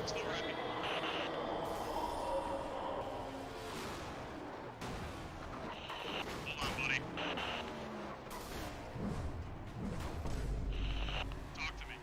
Still wrapping. Hold on, buddy. Talk to me.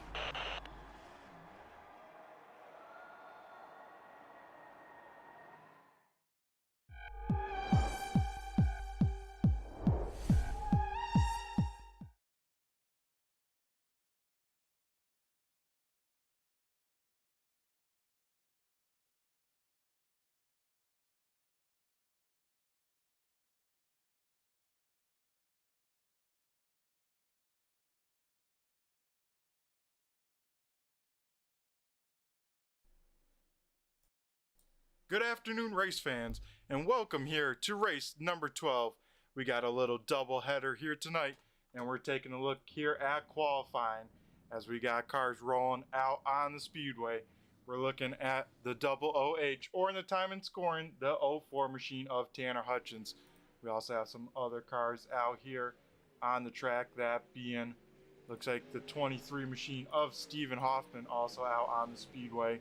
Good afternoon, race fans, and welcome here to race number 12. We got a little double header here tonight, and we're taking a look here at qualifying as we got cars rolling out on the speedway. We're looking at the double OH, or in the time and scoring, the 04 machine of Tanner Hutchins. We also have some other cars out here on the track, that being, looks like the 23 machine of Stephen Hoffman, also out on the speedway.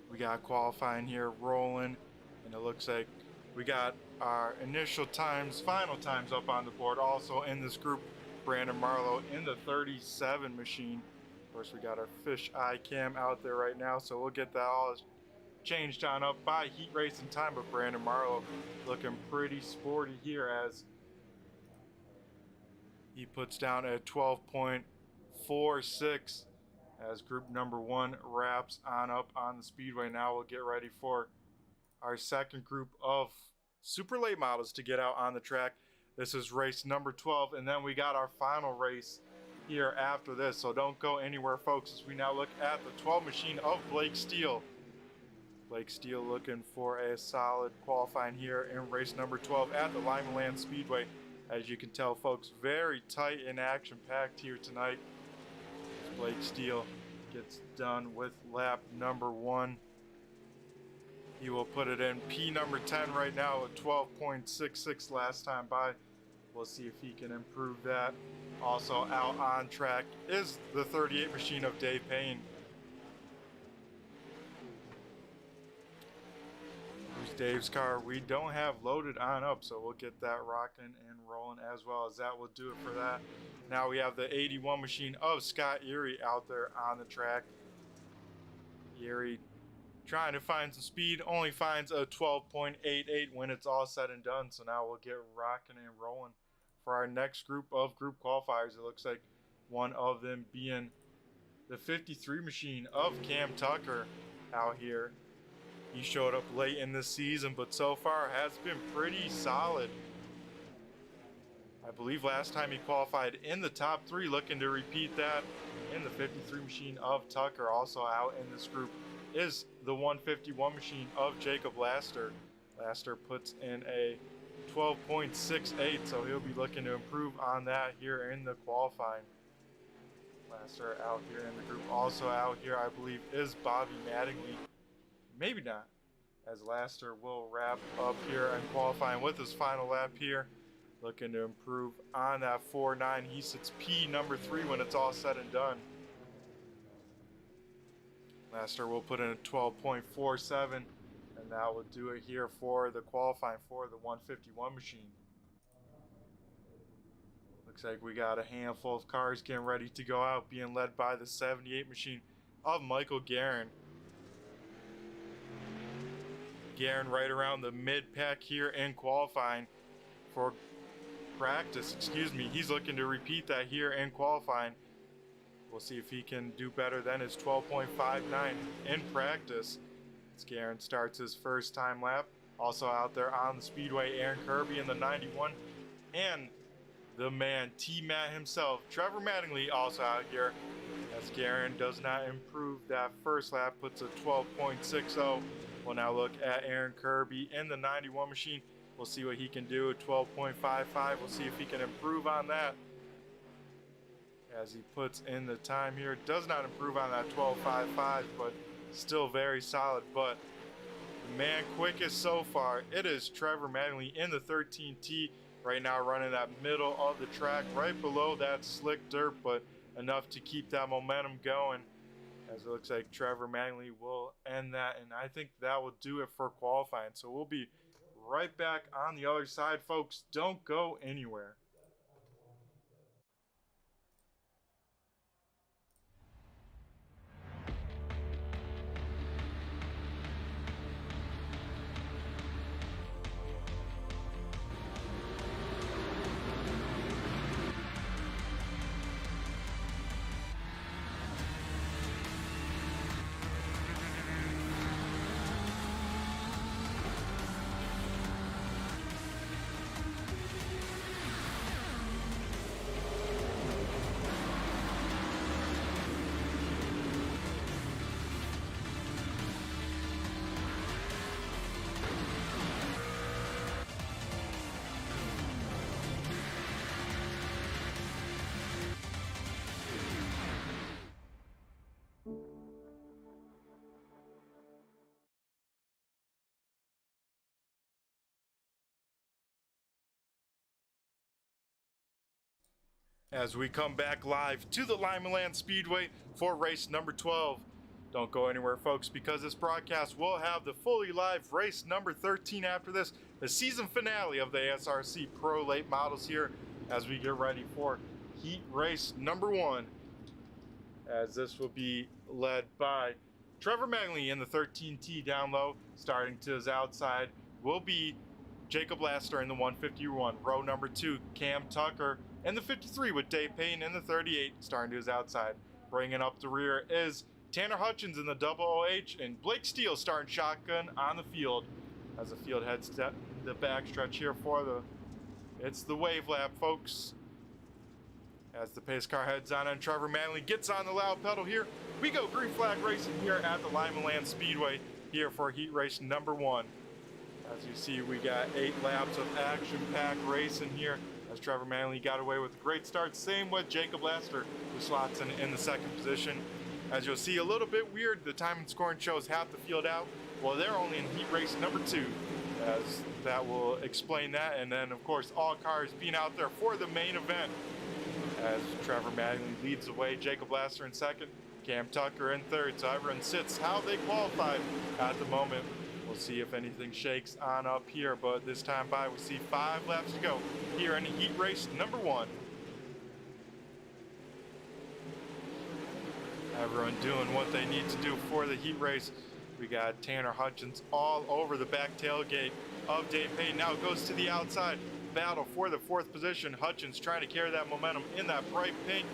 We got qualifying here rolling, and it looks like we got our initial times, final times up on the board. Also in this group, Brandon Marlowe in the 37 machine. Of course, we got our fish eye cam out there right now, so we'll get that all changed on up by heat racing time. But Brandon Marlowe looking pretty sporty here as he puts down a 12.46 as group number one wraps on up on the speedway. Now we'll get ready for our second group of super late models to get out on the track. This is race number 12, and then we got our final race here after this, so don't go anywhere, folks, as we now look at the 12 machine of Blake Steele. Blake Steele looking for a solid qualifying here in race number 12 at the Lima Land Speedway. As you can tell, folks, very tight and action-packed here tonight. Blake Steele gets done with lap number 1. He will put it in P number 10 right now at 12.66 last time by. We'll see if he can improve that. Also out on track is the 38 machine of Dave Payne. Here's Dave's car. We don't have loaded on up, so we'll get that rocking and rolling as well, as that will do it for that. Now we have the 81 machine of Scott Erie out there on the track. Erie trying to find some speed, only finds a 12.88 when it's all said and done. So now we'll get rocking and rolling for our next group of group qualifiers. It looks like one of them being the 53 machine of Cam Tucker out here. He showed up late in this season, but so far has been pretty solid. I believe last time he qualified in the top 3, looking to repeat that in the 53 machine of Tucker. Also out in this group is the 151 machine of Jacob Laster. Laster puts in a 12.68, so he'll be looking to improve on that here in the qualifying. Laster out here in the group. Also out here, I believe, is Bobby Mattingly. Maybe not, as Laster will wrap up here and qualifying with his final lap here. Looking to improve on that 4.9. He sits P number 3 when it's all said and done. Laster will put in a 12.47, and that will do it here for the qualifying for the 151 machine. Looks like we got a handful of cars getting ready to go out, being led by the 78 machine of Michael Guerin. Guerin right around the mid-pack here in qualifying for practice, he's looking to repeat that here in qualifying. We'll see if he can do better than his 12.59 in practice. As Guerin starts his first time lap. Also out there on the speedway, Aaron Kirby in the 91, and the man T-Matt himself, Trevor Mattingly, also out here. As Guerin does not improve that first lap, puts a 12.60. We'll now look at Aaron Kirby in the 91 machine. We'll see what he can do at 12.55. We'll see if he can improve on that as he puts in the time here. Does not improve on that 12.55, but still very solid. But Man quickest so far, it is Trevor Mattingly in the 13T right now, running that middle of the track right below that slick dirt, but enough to keep that momentum going, as it looks like Trevor Mattingly will end that, and I think that will do it for qualifying. So we'll be right back on the other side, folks. Don't go anywhere. As we come back live to the Lima Land Speedway for race number 12. Don't go anywhere, folks, because this broadcast will have the fully live race number 13 after this, the season finale of the ASRC Pro Late Models here, as we get ready for heat race number 1, as this will be led by Trevor Mattingly in the 13T down low. Starting to his outside will be Jacob Laster in the 151. Row number 2, Cam Tucker in the 53 with Dave Payne in the 38, starting to his outside. Bringing up the rear is Tanner Hutchins in the double OH, and Blake Steele starting shotgun on the field as the field heads to the backstretch here for it's the wave lap, folks. As the pace car heads on and Trevor Mattingly gets on the loud pedal here. We go green flag racing here at the Lima Land Speedway here for heat race number 1. As you see, we got 8 laps of action-packed racing here, as Trevor Mattingly got away with a great start. Same with Jacob Laster, who slots in the second position. As you'll see, a little bit weird, the time and scoring shows half the field out. Well, they're only in heat race number 2, as that will explain that. And then, of course, all cars being out there for the main event, as Trevor Mattingly leads the way, Jacob Laster in second, Cam Tucker in third. So everyone sits how they qualified at the moment. We'll see if anything shakes on up here, but this time by, we see 5 laps to go here in heat race number 1. Everyone doing what they need to do for the heat race. We got Tanner Hutchins all over the back tailgate of Dave Payne. Now it goes to the outside. Battle for the 4th position. Hutchins trying to carry that momentum in that bright pink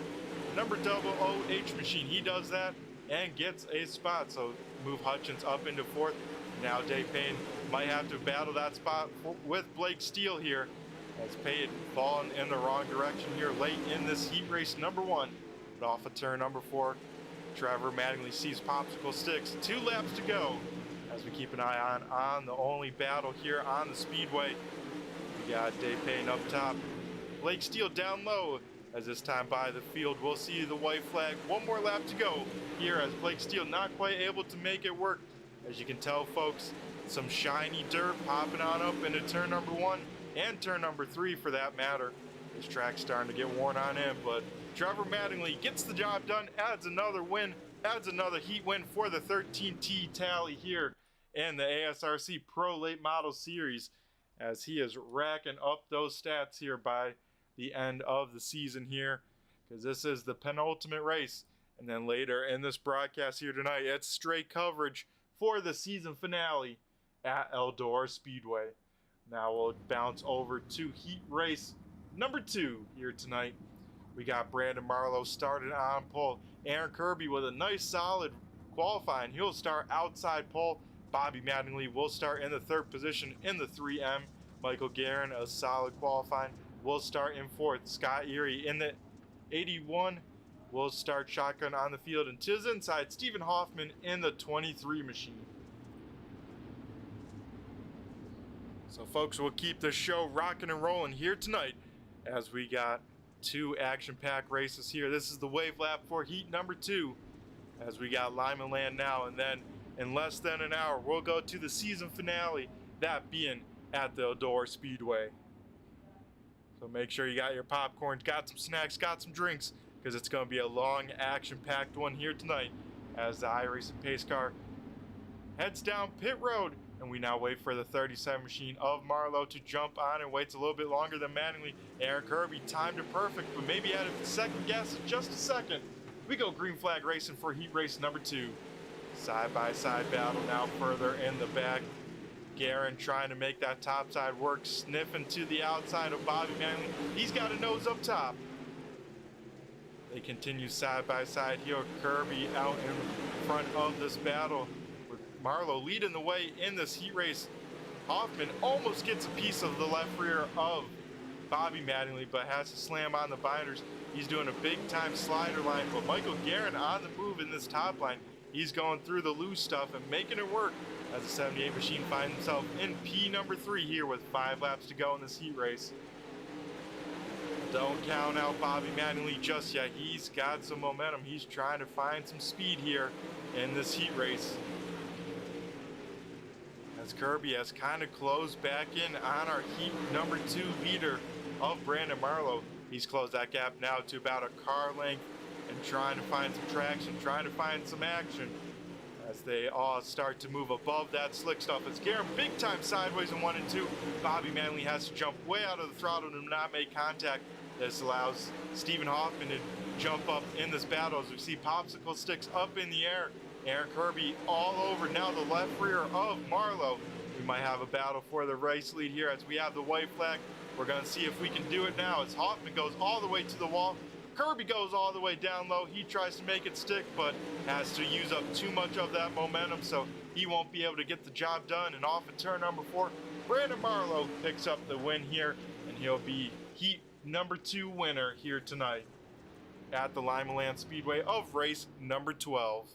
number double OH machine. He does that and gets a spot. So move Hutchins up into 4th. Now Dave Payne might have to battle that spot with Blake Steele here, as Payne fallen in the wrong direction here late in this heat race number 1. But off of turn number 4, Trevor Mattingly sees popsicle sticks. 2 laps to go as we keep an eye on the only battle here on the speedway. We got Dave Payne up top, Blake Steele down low. As this time by the field, we'll see the white flag. 1 more lap to go here, as Blake Steele not quite able to make it work. As you can tell, folks, some shiny dirt popping on up into turn number 1 and turn number 3 for that matter. This track's starting to get worn on in, but Trevor Mattingly gets the job done, adds another win, adds another heat win for the 13T tally here in the ASRC Pro Late Model Series, as he is racking up those stats here by the end of the season here, because this is the penultimate race. And then later in this broadcast here tonight, it's straight coverage for the season finale at Eldora Speedway. Now we'll bounce over to heat race number 2 here tonight. We got Brandon Marlowe started on pole. Aaron Kirby with a nice solid qualifying. He'll start outside pole. Bobby Mattingly will start in the 3rd position in the 3M. Michael Guerin, a solid qualifying, will start in 4th. Scott Erie in the 81 will start shotgun on the field. And to his inside, Stephen Hoffman in the 23 machine. So folks, we'll keep the show rocking and rolling here tonight, as we got 2 action-packed races here. This is the wave lap for heat number 2, as we got Lima Land now, and then in less than an hour, we'll go to the season finale, that being at the Eldora Speedway. So make sure you got your popcorn, got some snacks, got some drinks, because it's going to be a long, action-packed one here tonight as the iRacing pace car heads down pit road. And we now wait for the 37 machine of Marlowe to jump on, and waits a little bit longer than Mattingly. Aaron Kirby timed it perfect, but maybe added the second guess in just a second. We go green flag racing for heat race number 2. Side-by-side battle now further in the back. Guerin trying to make that top side work, sniffing to the outside of Bobby Manley. He's got a nose up top. They continue side by side here. Kirby out in front of this battle, with Marlowe leading the way in this heat race. Hoffman almost gets a piece of the left rear of Bobby Mattingly, but has to slam on the binders. He's doing a big time slider line, but Michael Guerin on the move in this top line. He's going through the loose stuff and making it work as the 78 machine finds himself in P number 3 here with 5 laps to go in this heat race. Don't count out Bobby Mattingly just yet. He's got some momentum. He's trying to find some speed here in this heat race, as Kirby has kind of closed back in on our heat number 2 leader of Brandon Marlowe. He's closed that gap now to about a car length and trying to find some traction, trying to find some action as they all start to move above that slick stuff. As Guerin big time sideways in 1 and 2. Bobby Manley has to jump way out of the throttle to not make contact. This allows Stephen Hoffman to jump up in this battle as we see popsicle sticks up in the air. Aaron Kirby all over now the left rear of Marlowe. We might have a battle for the race lead here as we have the white flag. We're going to see if we can do it now as Hoffman goes all the way to the wall. Kirby goes all the way down low. He tries to make it stick, but has to use up too much of that momentum, so he won't be able to get the job done. And off at turn number 4, Brandon Marlowe picks up the win here, and he'll be heat number 2 winner here tonight at the Lima Land Speedway of race number 12.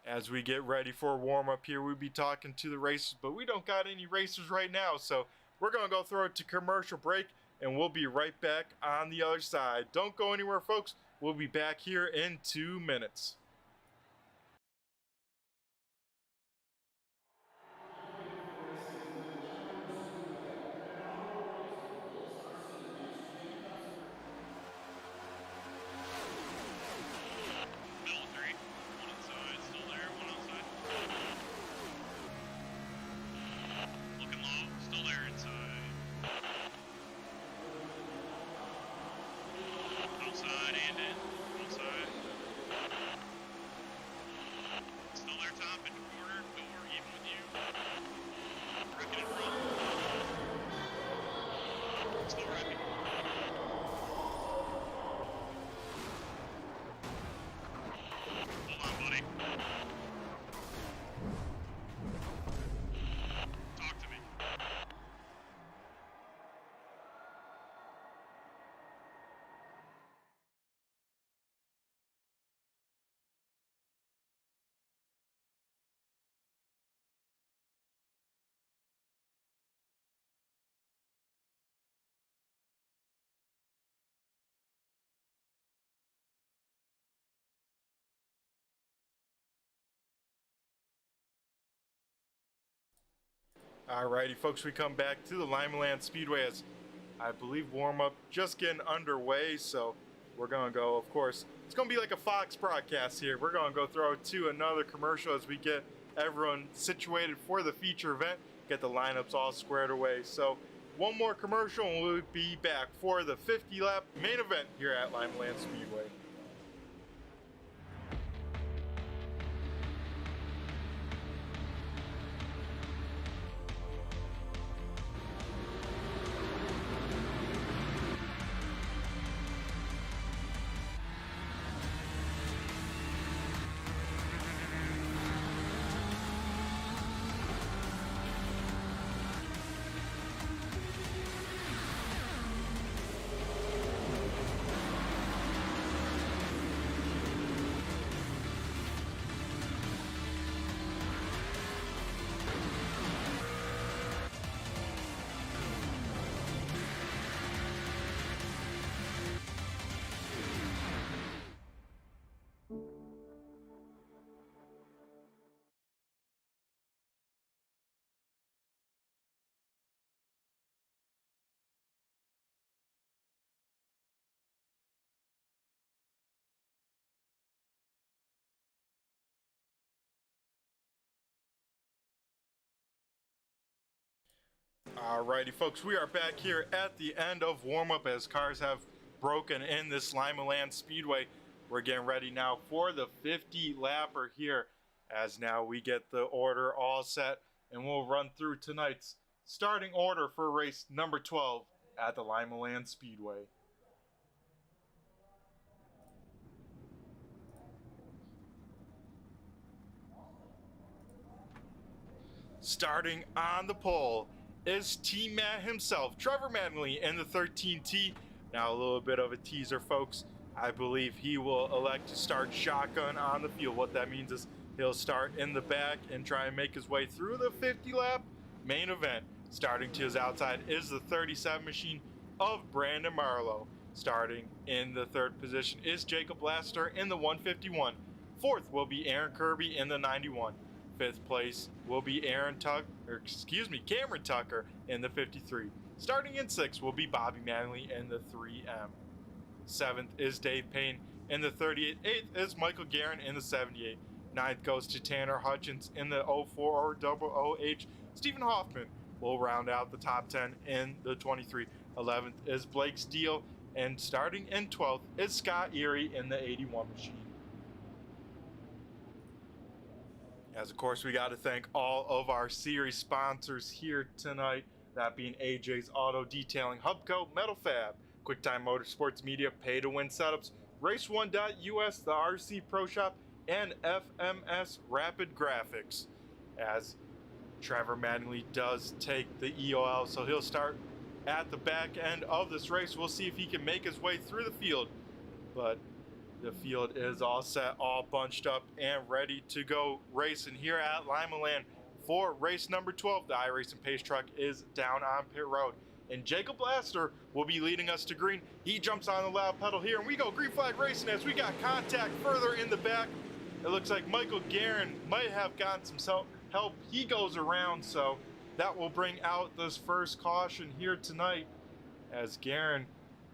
As we get ready for warm-up here, we'll be talking to the racers, but we don't got any racers right now, so we're going to go throw it to commercial break, and we'll be right back on the other side. Don't go anywhere, folks. We'll be back here in 2 minutes. Middle 3. 1 inside. Still there. 1 outside. Looking low. Still there inside. Outside and in. Outside. Still there top in the corner. Door even with you. Wrecking in front. Still wrecking. Hold on, buddy. Talk to me. Alrighty, folks, we come back to the Lima Land Speedway as I believe warm-up just getting underway, so we're going to go, of course, it's going to be like a Fox broadcast here. We're going to go throw it to another commercial as we get everyone situated for the feature event, get the lineups all squared away. So one more commercial and we'll be back for the 50-lap main event here at Lima Land Speedway. Alrighty, folks, we are back here at the end of warm-up as cars have broken in this Lima Land Speedway. We're getting ready now for the 50 lapper here, as now we get the order all set, and we'll run through tonight's starting order for race number 12 at the Lima Land Speedway. Starting on the pole is T-Man himself, Trevor Manley in the 13T. Now a little bit of a teaser, folks. I believe he will elect to start shotgun on the field. What that means is he'll start in the back and try and make his way through the 50 lap main event. Starting to his outside is the 37 machine of Brandon Marlowe. Starting in the third position is Jacob Laster in the 151. Fourth will be Aaron Kirby in the 91. Fifth place will be Cameron Tucker in the 53. Starting in sixth will be Bobby Manley in the 3M. Seventh is Dave Payne in the 38. Eighth is Michael Guerin in the 78. Ninth goes to Tanner Hutchins in the 04 OOH. Stephen Hoffman will round out the top 10 in the 23. 11th is Blake Steele, and starting in 12th is Scott Erie in the 81 machine. As of course, we got to thank all of our series sponsors here tonight, that being AJ's Auto Detailing, Hubco, Metal Fab, QuickTime Motorsports Media, Pay to Win Setups, Race1.us, the RC Pro Shop, and FMS Rapid Graphics. As Trevor Manley does take the EOL, so he'll start at the back end of this race. We'll see if he can make his way through the field, but the field is all set, all bunched up, and ready to go racing here at Lima Land for race number 12. The iRacing Pace Truck is down on pit road, and Jacob Laster will be leading us to green. He jumps on the loud pedal here, and we go green flag racing as we got contact further in the back. It looks like Michael Guerin might have gotten some help. He goes around, so that will bring out this first caution here tonight as Guerin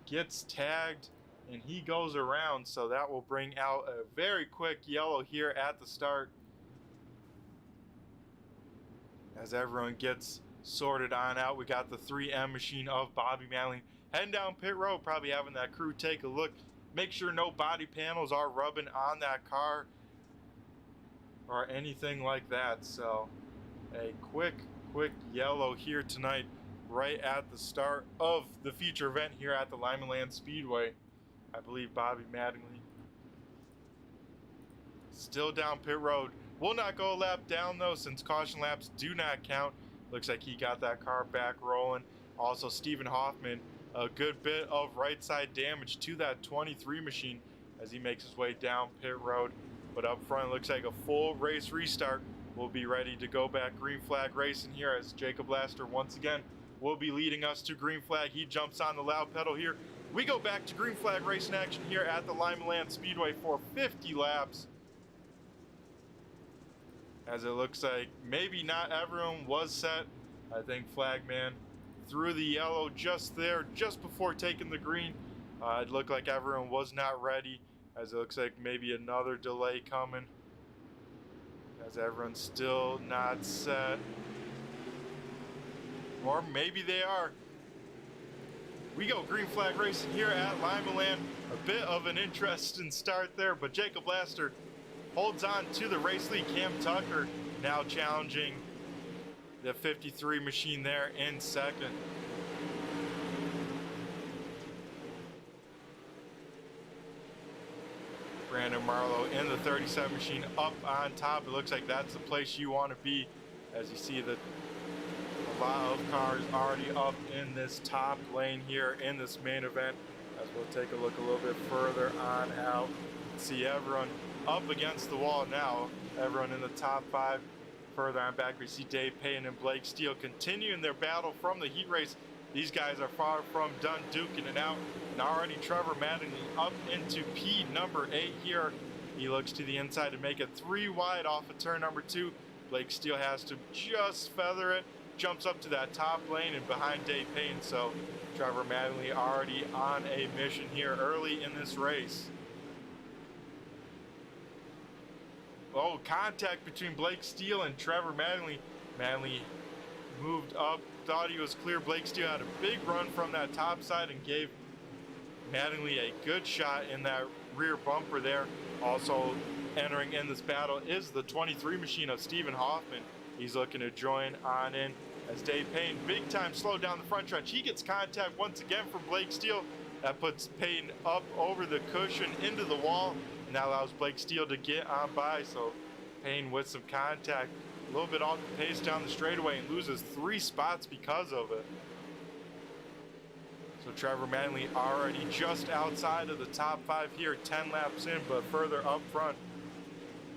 gets tagged and he goes around, so that will bring out a very quick yellow here at the start as everyone gets sorted on out. We got the 3M machine of Bobby Manley heading down pit road, probably having that crew take a look, make sure no body panels are rubbing on that car or anything like that. So a quick yellow here tonight right at the start of the feature event here at the Lima Land Speedway. I believe Bobby Mattingly still down pit road. Will not go a lap down though, since caution laps do not count. Looks like he got that car back rolling. Also Stephen Hoffman, a good bit of right side damage to that 23 machine as he makes his way down pit road. But up front, it looks like a full race restart. We'll be ready to go back green flag racing here as Jacob Laster once again will be leading us to green flag. He jumps on the loud pedal here. We go back to green flag racing action here at the Lima Land Speedway for 50 laps. As it looks like maybe not everyone was set. I think Flagman threw the yellow just there, just before taking the green. It looked like everyone was not ready, as it looks like maybe another delay coming, as everyone's still not set. Or maybe they are. We go green flag racing here at Lima Land. A bit of an interesting start there, but Jacob Laster holds on to the race lead. Cam Tucker now challenging the 53 machine there in second. Brandon Marlowe in the 37 machine up on top. It looks like that's the place you want to be, as you see that a lot of cars already up in this top lane here in this main event. As we'll take a look a little bit further on out, see everyone up against the wall now. Everyone in the top five. Further on back, we see Dave Payne and Blake Steele continuing their battle from the heat race. These guys are far from done duking it out. And already Trevor Mattingly up into P number 8 here. He looks to the inside to make it 3 wide off of turn number 2. Blake Steele has to just feather it. Jumps up to that top lane and behind Dave Payne. So Trevor Mattingly already on a mission here early in this race. Oh, contact between Blake Steele and Trevor Mattingly. Mattingly moved up, thought he was clear. Blake Steele had a big run from that top side and gave Mattingly a good shot in that rear bumper there. Also entering in this battle is the 23 machine of Stephen Hoffman. He's looking to join on in as Dave Payne big time slowed down the front stretch. He gets contact once again from Blake Steele. That puts Payne up over the cushion into the wall, and that allows Blake Steele to get on by. So Payne with some contact, a little bit off the pace down the straightaway, and loses 3 spots because of it. So Trevor Mattingly already just outside of the top 5 here, 10 laps in, but further up front.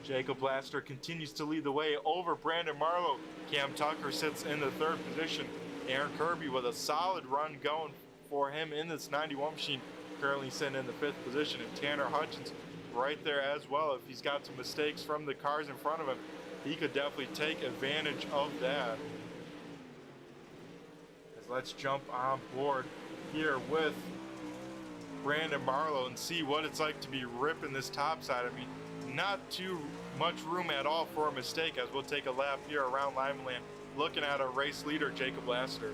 Jacob Laster continues to lead the way over Brandon Marlowe. Cam Tucker sits in the 3rd position. Aaron Kirby with a solid run going for him in this 91 machine, currently sitting in the 5th position. And Tanner Hutchins right there as well. If he's got some mistakes from the cars in front of him, he could definitely take advantage of that. As let's jump on board here with Brandon Marlowe and see what it's like to be ripping this top side. I mean, not too much room at all for a mistake, as we'll take a lap here around Limeland looking at our race leader, Jacob Laster.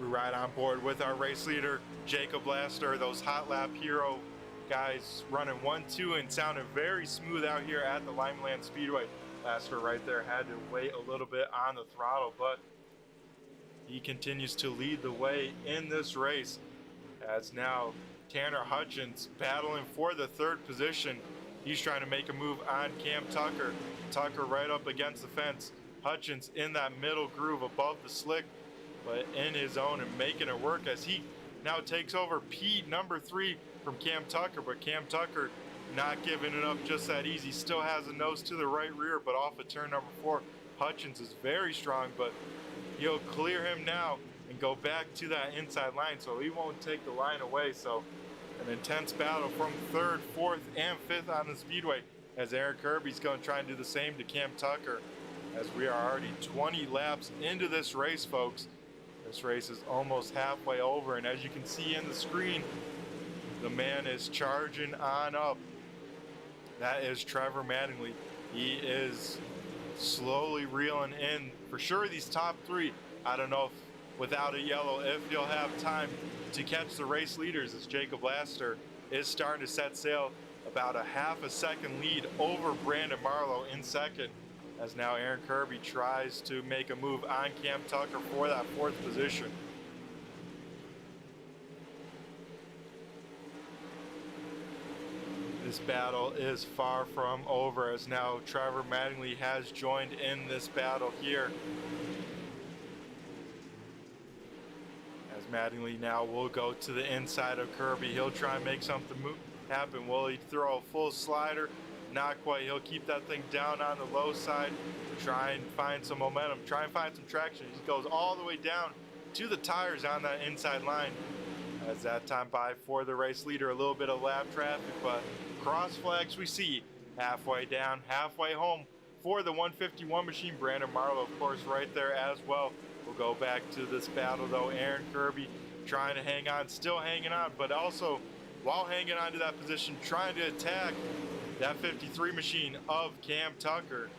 We ride on board with our race leader, Jacob Laster. Those hot lap hero guys running 1-2 and sounding very smooth out here at the Limeland Speedway. Laster right there had to wait a little bit on the throttle, but he continues to lead the way in this race, as now Tanner Hutchins battling for the 3rd position. He's trying to make a move on Cam Tucker. Tucker right up against the fence. Hutchins in that middle groove above the slick, but in his own and making it work as he now takes over P number 3 from Cam Tucker. But Cam Tucker not giving it up just that easy. Still has a nose to the right rear, but off of turn number 4. Hutchins is very strong, but he'll clear him now and go back to that inside line, so he won't take the line away. So an intense battle from 3rd, 4th, and 5th on the speedway, as Aaron Kirby's going to try and do the same to Cam Tucker, as we are already 20 laps into this race, folks. This race is almost halfway over, and as you can see in the screen, the man is charging on up. That is Trevor Mattingly. He is slowly reeling in. For sure, these top 3, I don't know if without a yellow, if he'll have time to catch the race leaders, as Jacob Laster is starting to set sail, about a half a second lead over Brandon Marlowe in 2nd. As now Aaron Kirby tries to make a move on Cam Tucker for that 4th position. This battle is far from over, as now Trevor Mattingly has joined in this battle here. As Mattingly now will go to the inside of Kirby. He'll try and make something happen. Will he throw a full slider? Not quite. He'll keep that thing down on the low side, try and find some momentum, try and find some traction. He goes all the way down to the tires on that inside line. As that time by for the race leader, a little bit of lap traffic, but cross flags we see halfway down, halfway home for the 151 machine. Brandon Marlowe, of course, right there as well. We'll go back to this battle though. Aaron Kirby trying to hang on, still hanging on, but also while hanging on to that position, trying to attack that 53 machine of Cam Tucker.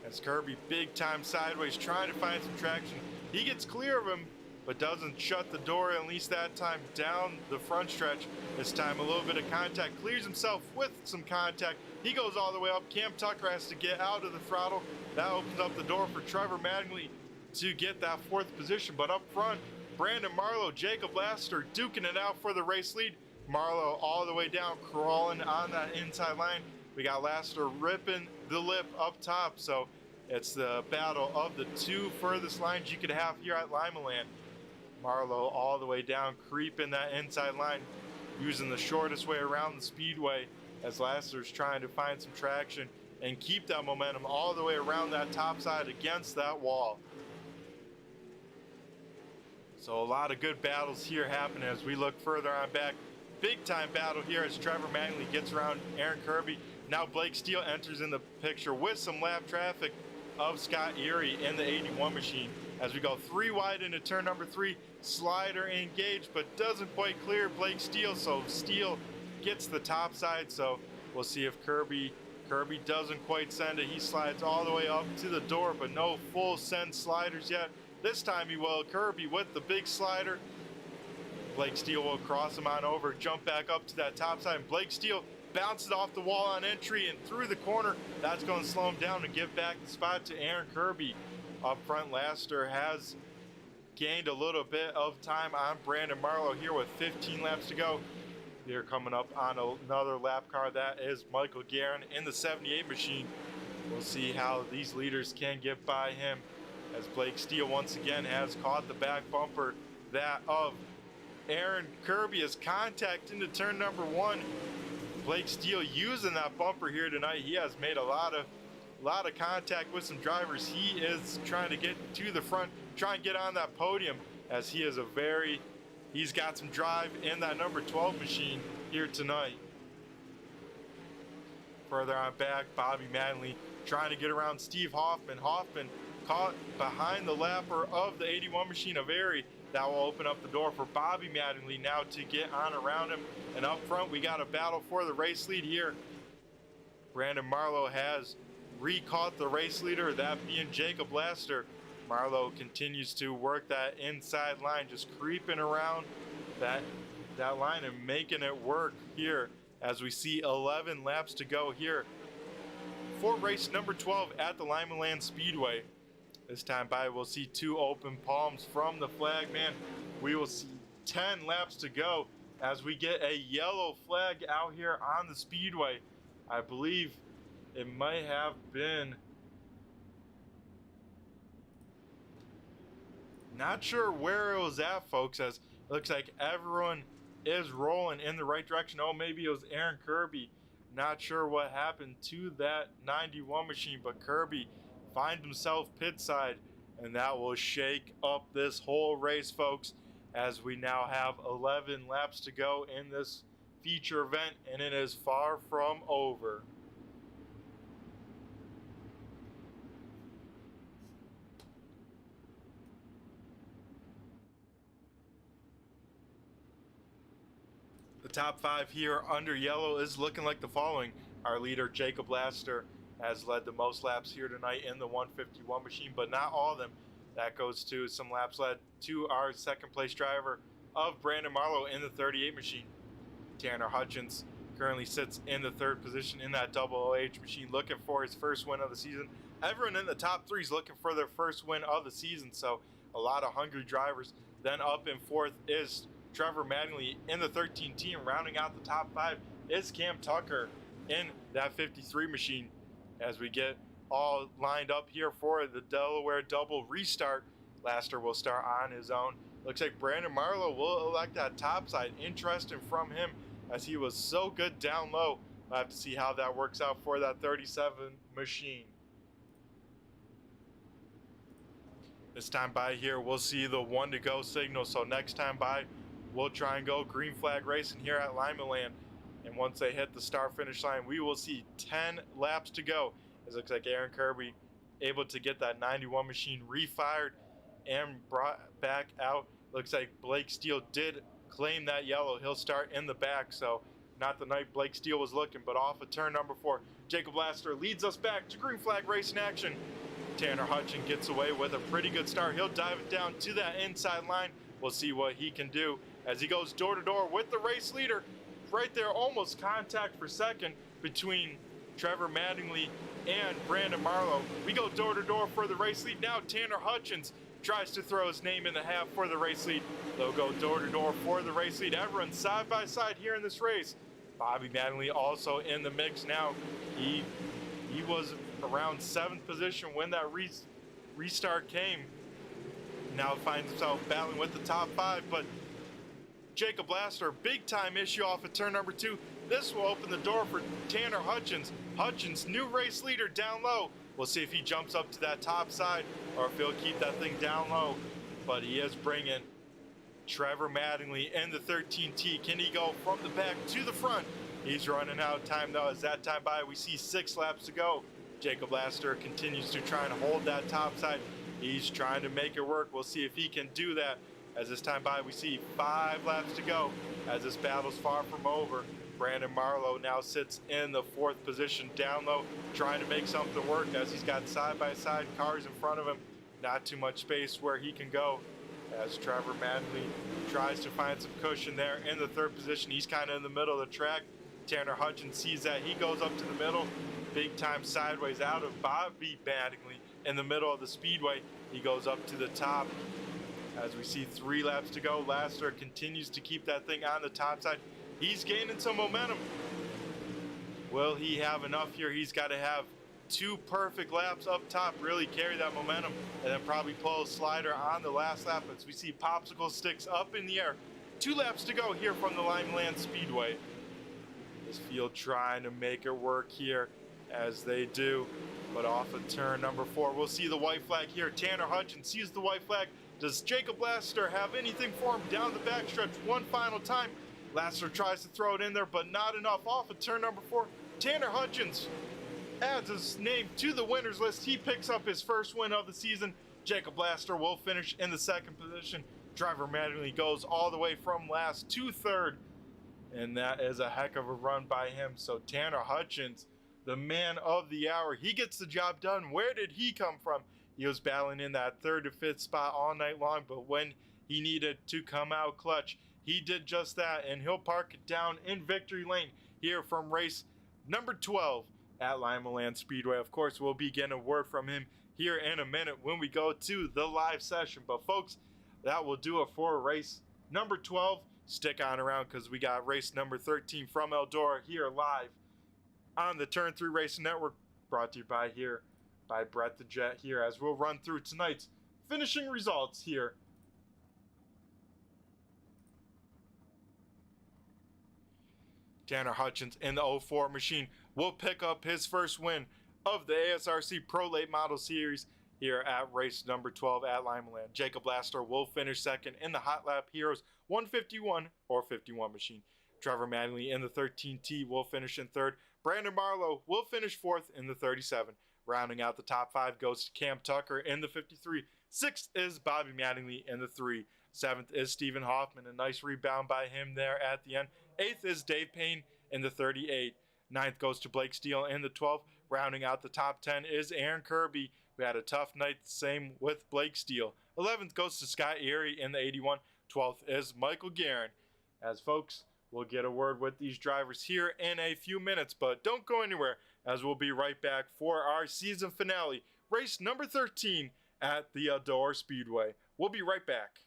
As Kirby big time sideways trying to find some traction. He gets clear of him, but doesn't shut the door, at least that time, down the front stretch. This time a little bit of contact, clears himself with some contact. He goes all the way up. Cam Tucker has to get out of the throttle. That opens up the door for Trevor Mattingly to get that 4th position. But up front, Brandon Marlowe, Jacob Laster duking it out for the race lead. Marlowe all the way down, crawling on that inside line. We got Laster ripping the lip up top. So it's the battle of the 2 furthest lines you could have here at Limeland. Marlowe all the way down, creeping that inside line, using the shortest way around the speedway as Lassiter's trying to find some traction and keep that momentum all the way around that top side against that wall. So a lot of good battles here happening as we look further on back. Big time battle here as Trevor Mattingly gets around Aaron Kirby. Now Blake Steele enters in the picture with some lap traffic of Scott Erie in the 81 machine. As we go 3 wide into turn number 3, slider engaged but doesn't quite clear Blake Steele, so Steele gets the top side. So we'll see if Kirby doesn't quite send it. He slides all the way up to the door, but no full send sliders yet. This time he will. Kirby with the big slider. Blake Steele will cross him on over, jump back up to that top side, and Blake Steele bounces off the wall on entry and through the corner. That's going to slow him down and give back the spot to Aaron Kirby. Up front, Lassiter has gained a little bit of time on Brandon Marlowe here with 15 laps to go. Here coming up on another lap car, that is Michael Guerin in the 78 machine. We'll see how these leaders can get by him, as Blake Steele once again has caught the back bumper, that of Aaron Kirby, as contact into turn number 1. Blake Steele using that bumper here tonight. He has made a lot of contact with some drivers. He is trying to get to the front, try and get on that podium, as he is he's got some drive in that number 12 machine here tonight. Further on back, Bobby Mattingly trying to get around Steve Hoffman. Hoffman caught behind the lapper of the 81 machine of Erie. That will open up the door for Bobby Mattingly now to get on around him. And up front, we got a battle for the race lead here. Brandon Marlowe has re-caught the race leader, that being Jacob Lassiter. Marlowe continues to work that inside line, just creeping around that line and making it work here, as we see 11 laps to go here for race number 12 at the Lima Land Speedway. This time by, we'll see 2 open palms from the flag man. We will see 10 laps to go as we get a yellow flag out here on the speedway. I believe it might have been, not sure where it was at, folks, as it looks like everyone is rolling in the right direction. Oh, maybe it was Aaron Kirby. Not sure what happened to that 91 machine, but Kirby finds himself pit side, and that will shake up this whole race, folks, as we now have 11 laps to go in this feature event, and it is far from over. The top 5 here under yellow is looking like the following. Our leader, Jacob Lassiter, has led the most laps here tonight in the 151 machine, but not all of them. That goes to some laps led to our second place driver of Brandon Marlowe in the 38 machine. Tanner Hutchins currently sits in the 3rd position in that double OH machine, looking for his first win of the season. Everyone in the top 3 is looking for their first win of the season, so a lot of hungry drivers. Then up in 4th is Trevor Mattingly in the 13 team. Rounding out the top 5 is Cam Tucker in that 53 machine. As we get all lined up here for the Delaware double restart, Lassiter will start on his own. Looks like Brandon Marlowe will elect that top side. Interesting from him, as he was so good down low. We'll have to see how that works out for that 37 machine. This time by here, we'll see the 1 to go signal. So next time by, we'll try and go green flag racing here at Lima Land. And once they hit the start finish line, we will see 10 laps to go. It looks like Aaron Kirby able to get that 91 machine refired and brought back out. Looks like Blake Steele did claim that yellow. He'll start in the back, so not the night Blake Steele was looking, but off of turn number 4. Jacob Lassiter leads us back to green flag racing action. Tanner Hutchins gets away with a pretty good start. He'll dive it down to that inside line. We'll see what he can do as he goes door to door with the race leader. Right there, almost contact for second between Trevor Mattingly and Brandon Marlowe. We go door to door for the race lead. Now Tanner Hutchins tries to throw his name in the hat for the race lead. They'll go door to door for the race lead. Everyone side by side here in this race. Bobby Mattingly also in the mix now. He was around 7th position when that restart came. Now finds himself battling with the top 5, but Jacob Lassiter, big time issue off of turn number 2. this will open the door for Tanner Hutchins. Hutchins, new race leader down low. We'll see if he jumps up to that top side or if he'll keep that thing down low. But he is bringing Trevor Mattingly in the 13T. Can he go from the back to the front? He's running out of time though. As that time by, we see 6 laps to go. Jacob Laster continues to try and hold that top side. He's trying to make it work. We'll see if he can do that. As this time by, we see 5 laps to go. As this battle's far from over, Brandon Marlowe now sits in the 4th position down low, trying to make something work as he's got side-by-side cars in front of him. Not too much space where he can go. As Trevor Mattingly tries to find some cushion there in the 3rd position. He's kind of in the middle of the track. Tanner Hutchins sees that. He goes up to the middle, big time sideways out of Bobby Mattingly in the middle of the speedway. He goes up to the top. As we see 3 laps to go, Laster continues to keep that thing on the top side. He's gaining some momentum. Will he have enough here? He's got to have 2 perfect laps up top, really carry that momentum, and then probably pull a slider on the last lap. As we see popsicle sticks up in the air. 2 laps to go here from the Limeland Speedway. This field trying to make it work here, as they do. But off of turn number 4, we'll see the white flag here. Tanner Hutchins sees the white flag. Does Jacob Laster have anything for him down the backstretch one final time? Laster tries to throw it in there, but not enough. Off of turn number 4, Tanner Hutchins adds his name to the winners list. He picks up his first win of the season. Jacob Laster will finish in the 2nd position. Trevor Mattingly goes all the way from last to 3rd. And that is a heck of a run by him. So Tanner Hutchins, the man of the hour, he gets the job done. Where did he come from? He was battling in that 3rd to 5th spot all night long, but when he needed to come out clutch, he did just that, and he'll park it down in victory lane here from race number 12 at Limeland Speedway. Of course, we'll be getting a word from him here in a minute when we go to the live session. But folks, that will do it for race number 12. Stick on around because we got race number 13 from Eldora here live on the Turn 3 Racing Network, brought to you by Brett the Jet here, as we'll run through tonight's finishing results here. Tanner Hutchins in the 04 machine will pick up his first win of the ASRC Pro Late Model Series here at race number 12 at Limeland. Jacob Laster will finish 2nd in the Hot Lap Heroes 151 or 51 machine. Trevor Mattingly in the 13T will finish in 3rd. Brandon Marlowe will finish 4th in the 37. Rounding out the top 5 goes to Cam Tucker in the 53. 6th is Bobby Mattingly in the 3. 7th is Stephen Hoffman. A nice rebound by him there at the end. 8th is Dave Payne in the 38. 9th goes to Blake Steele in the 12. Rounding out the top 10 is Aaron Kirby, who had a tough night, same with Blake Steele. 11th goes to Scott Erie in the 81. 12th is Michael Guerin. As folks, we'll get a word with these drivers here in a few minutes, but don't go anywhere, as we'll be right back for our season finale, race number 13 at the Eldora Speedway. We'll be right back.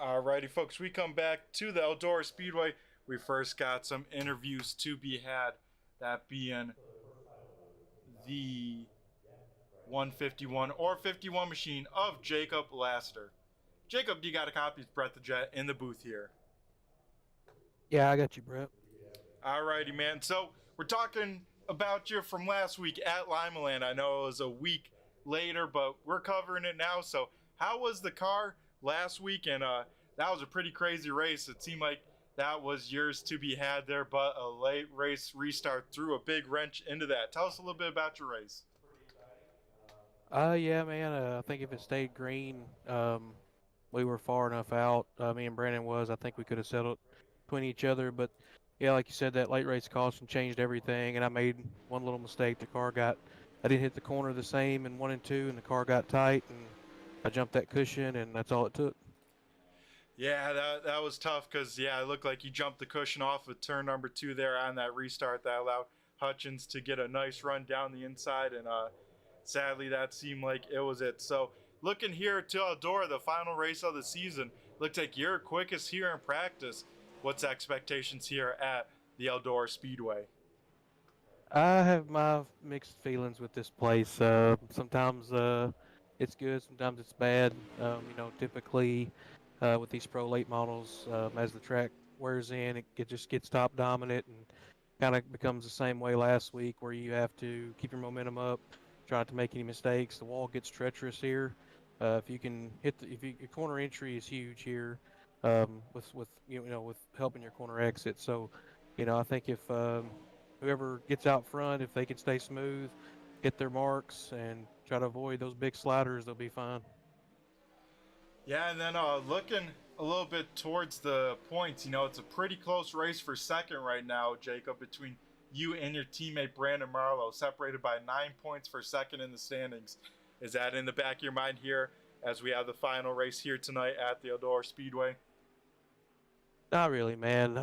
Alrighty, folks, we come back to the Eldora Speedway. We first got some interviews to be had, that being the 151 or 51 machine of Jacob Laster. Jacob, you got a copy of Brett the Jet in the booth here. Yeah, I got you, Brett. Alrighty, man. So we're talking about you from last week at Limaland. I know it was a week later, but we're covering it now. So how was the car last week? And that was a pretty crazy race. It seemed like that was yours to be had there, but a late race restart threw a big wrench into that. Tell us a little bit about your race. Yeah, man. I think if it stayed green, we were far enough out. Me and Brandon was. I think we could have settled between each other. But yeah, like you said, that late race caution changed everything, and I made one little mistake. I didn't hit the corner the same in one and two, and the car got tight, and I jumped that cushion, and that's all it took. Yeah, that was tough because, yeah, it looked like you jumped the cushion off of turn number 2 there on that restart that allowed Hutchins to get a nice run down the inside, and sadly that seemed like it was it. So looking here to Eldora, the final race of the season, looks like you're quickest here in practice. What's expectations here at the Eldora Speedway? I have my mixed feelings with this place. Sometimes it's good, sometimes it's bad. Typically with these pro late models, as the track wears in, it just gets top dominant and kind of becomes the same way last week, where you have to keep your momentum up, try not to make any mistakes. The wall gets treacherous here. If you can hit your corner entry is huge here, with helping your corner exit. So, I think if whoever gets out front, if they can stay smooth, hit their marks, and try to avoid those big sliders, they'll be fine. Yeah, and then looking a little bit towards the points, it's a pretty close race for second right now, Jacob, between you and your teammate Brandon Marlowe, separated by 9 points for second in the standings. Is that in the back of your mind here as we have the final race here tonight at the Eldora Speedway? Not really, man.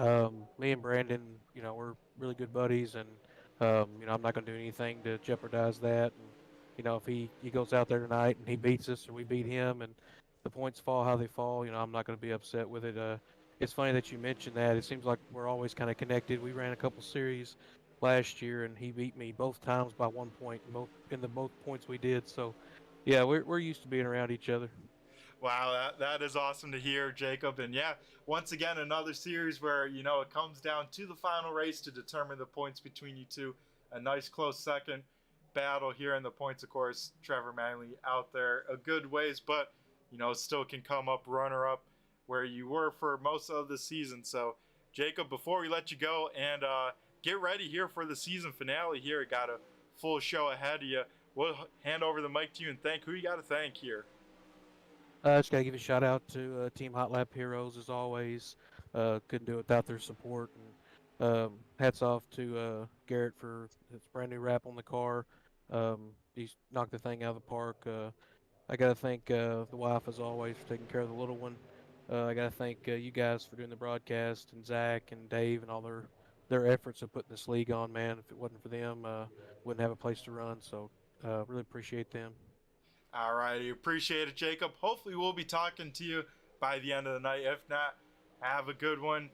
Me and Brandon, we're really good buddies, and I'm not going to do anything to jeopardize that. And if he goes out there tonight and he beats us, or we beat him, and the points fall how they fall, I'm not going to be upset with it. It's funny that you mentioned that. It seems like we're always kind of connected. We ran a couple series last year, and he beat me both times by 1 point, in the both points we did. So, yeah, we're used to being around each other. Wow, that is awesome to hear, Jacob. And yeah, once again, another series where, it comes down to the final race to determine the points between you two. A nice close second battle here in the points, of course. Trevor Manley out there a good ways, but, still can come up runner up where you were for most of the season. So, Jacob, before we let you go and get ready here for the season finale here, got a full show ahead of you. We'll hand over the mic to you and thank who you got to thank here. Just gotta give a shout out to Team Hot Lap Heroes as always. Couldn't do it without their support. And hats off to Garrett for his brand new wrap on the car. He's knocked the thing out of the park. I gotta thank the wife as always for taking care of the little one. I gotta thank you guys for doing the broadcast, and Zach and Dave and all their efforts of putting this league on. Man, if it wasn't for them, wouldn't have a place to run. So really appreciate them. All righty, appreciate it, Jacob. Hopefully, we'll be talking to you by the end of the night. If not, have a good one.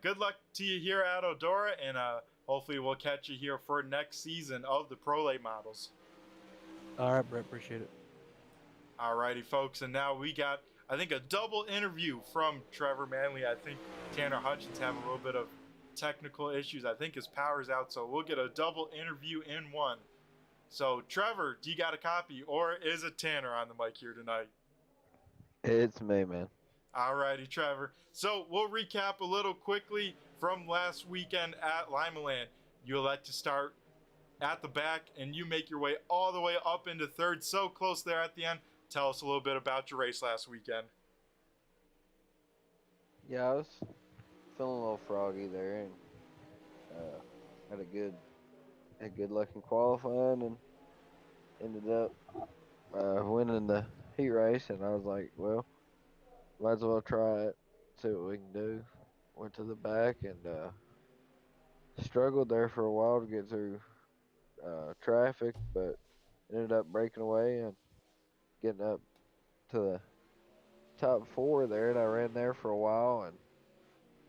Good luck to you here at Eldora, and hopefully, we'll catch you here for next season of the Pro Late Models. All right, Brett, appreciate it. All righty, folks, and now we got, I think, a double interview from Trevor Manley. I think Tanner Hutchins having a little bit of technical issues. I think his power's out, so we'll get a double interview in one. So, Trevor, do you got a copy, or is it Tanner on the mic here tonight? It's me, man. Alrighty, Trevor. So, we'll recap a little quickly from last weekend at Limaland. You elect to start at the back, and you make your way all the way up into third. So close there at the end. Tell us a little bit about your race last weekend. Yeah, I was feeling a little froggy there, and had good luck in qualifying, and ended up winning the heat race. And I was like, well, might as well try it, see what we can do. Went to the back and struggled there for a while to get through traffic, but ended up breaking away and getting up to the top 4 there, and I ran there for a while, and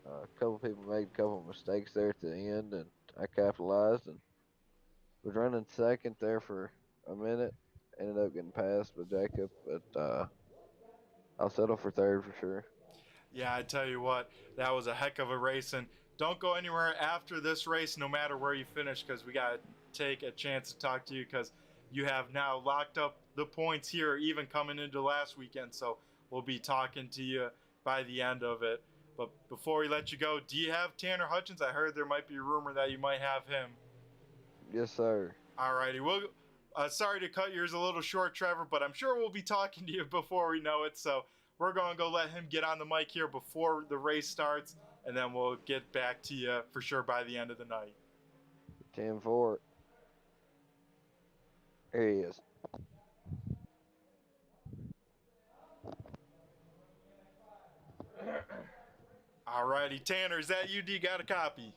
a couple people made a couple mistakes there at the end, and I capitalized and was running second there for a minute. Ended up getting passed by Jacob, but I'll settle for third for sure. Yeah, I tell you what, that was a heck of a race, and don't go anywhere after this race, no matter where you finish, because we got to take a chance to talk to you, because you have now locked up the points here, even coming into last weekend, so we'll be talking to you by the end of it. But before we let you go, do you have Tanner Hutchins? I heard there might be a rumor that you might have him. Yes, sir. Alrighty, well, sorry to cut yours a little short, Trevor, but I'm sure we'll be talking to you before we know it, so we're going to go let him get on the mic here before the race starts, and then we'll get back to you for sure by the end of the night. 10-4. Here he is. Alrighty, Tanner, is that you? Do you got a copy?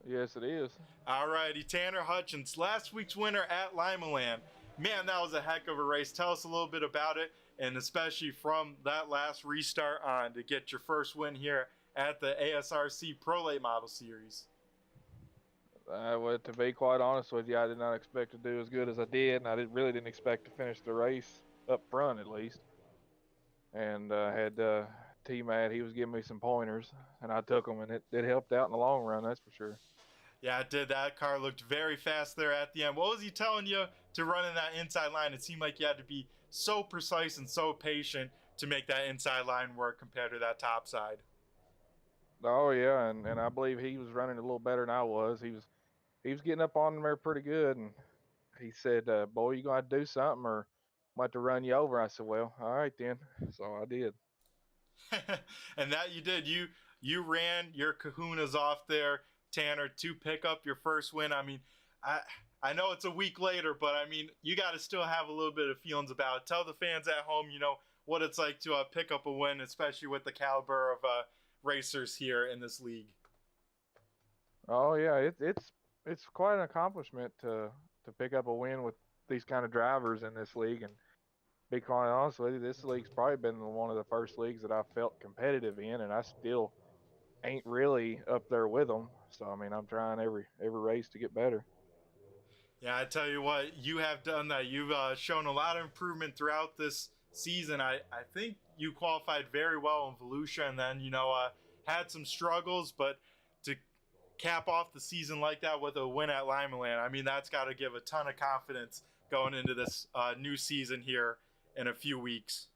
Yes, it is. Alrighty, Tanner Hutchins, last week's winner at Limaland. Man, that was a heck of a race. Tell us a little bit about it, and especially from that last restart on to get your first win here at the ASRC Pro Late Model Series. Well, to be quite honest with you, I did not expect to do as good as I did, and I really didn't expect to finish the race up front at least. And had T-Matt, he was giving me some pointers, and I took them, and it helped out in the long run, that's for sure. Yeah, it did. That car looked very fast there at the end. What was he telling you to run in that inside line? It seemed like you had to be so precise and so patient to make that inside line work compared to that top side. Oh yeah, and I believe he was running a little better than I was. He was getting up on there pretty good, and he said, "Boy, you gonna have to do something, or I'm about to run you over." I said, "Well, all right then." So I did. And that you did. You ran your kahunas off there, Tanner, to pick up your first win. I mean, I know it's a week later, but I mean, you got to still have a little bit of feelings about it. Tell the fans at home, what it's like to pick up a win, especially with the caliber of racers here in this league. Oh yeah, it's quite an accomplishment to pick up a win with these kind of drivers in this league. And be quite honest with you, this league's probably been one of the first leagues that I felt competitive in, and I still ain't really up there with them. So I mean, I'm trying every race to get better. Yeah, I tell you what, you have done that. You've shown a lot of improvement throughout this season. I think you qualified very well in Volusia, and then had some struggles, but to cap off the season like that with a win at Limaland, I mean, that's got to give a ton of confidence going into this new season here in a few weeks.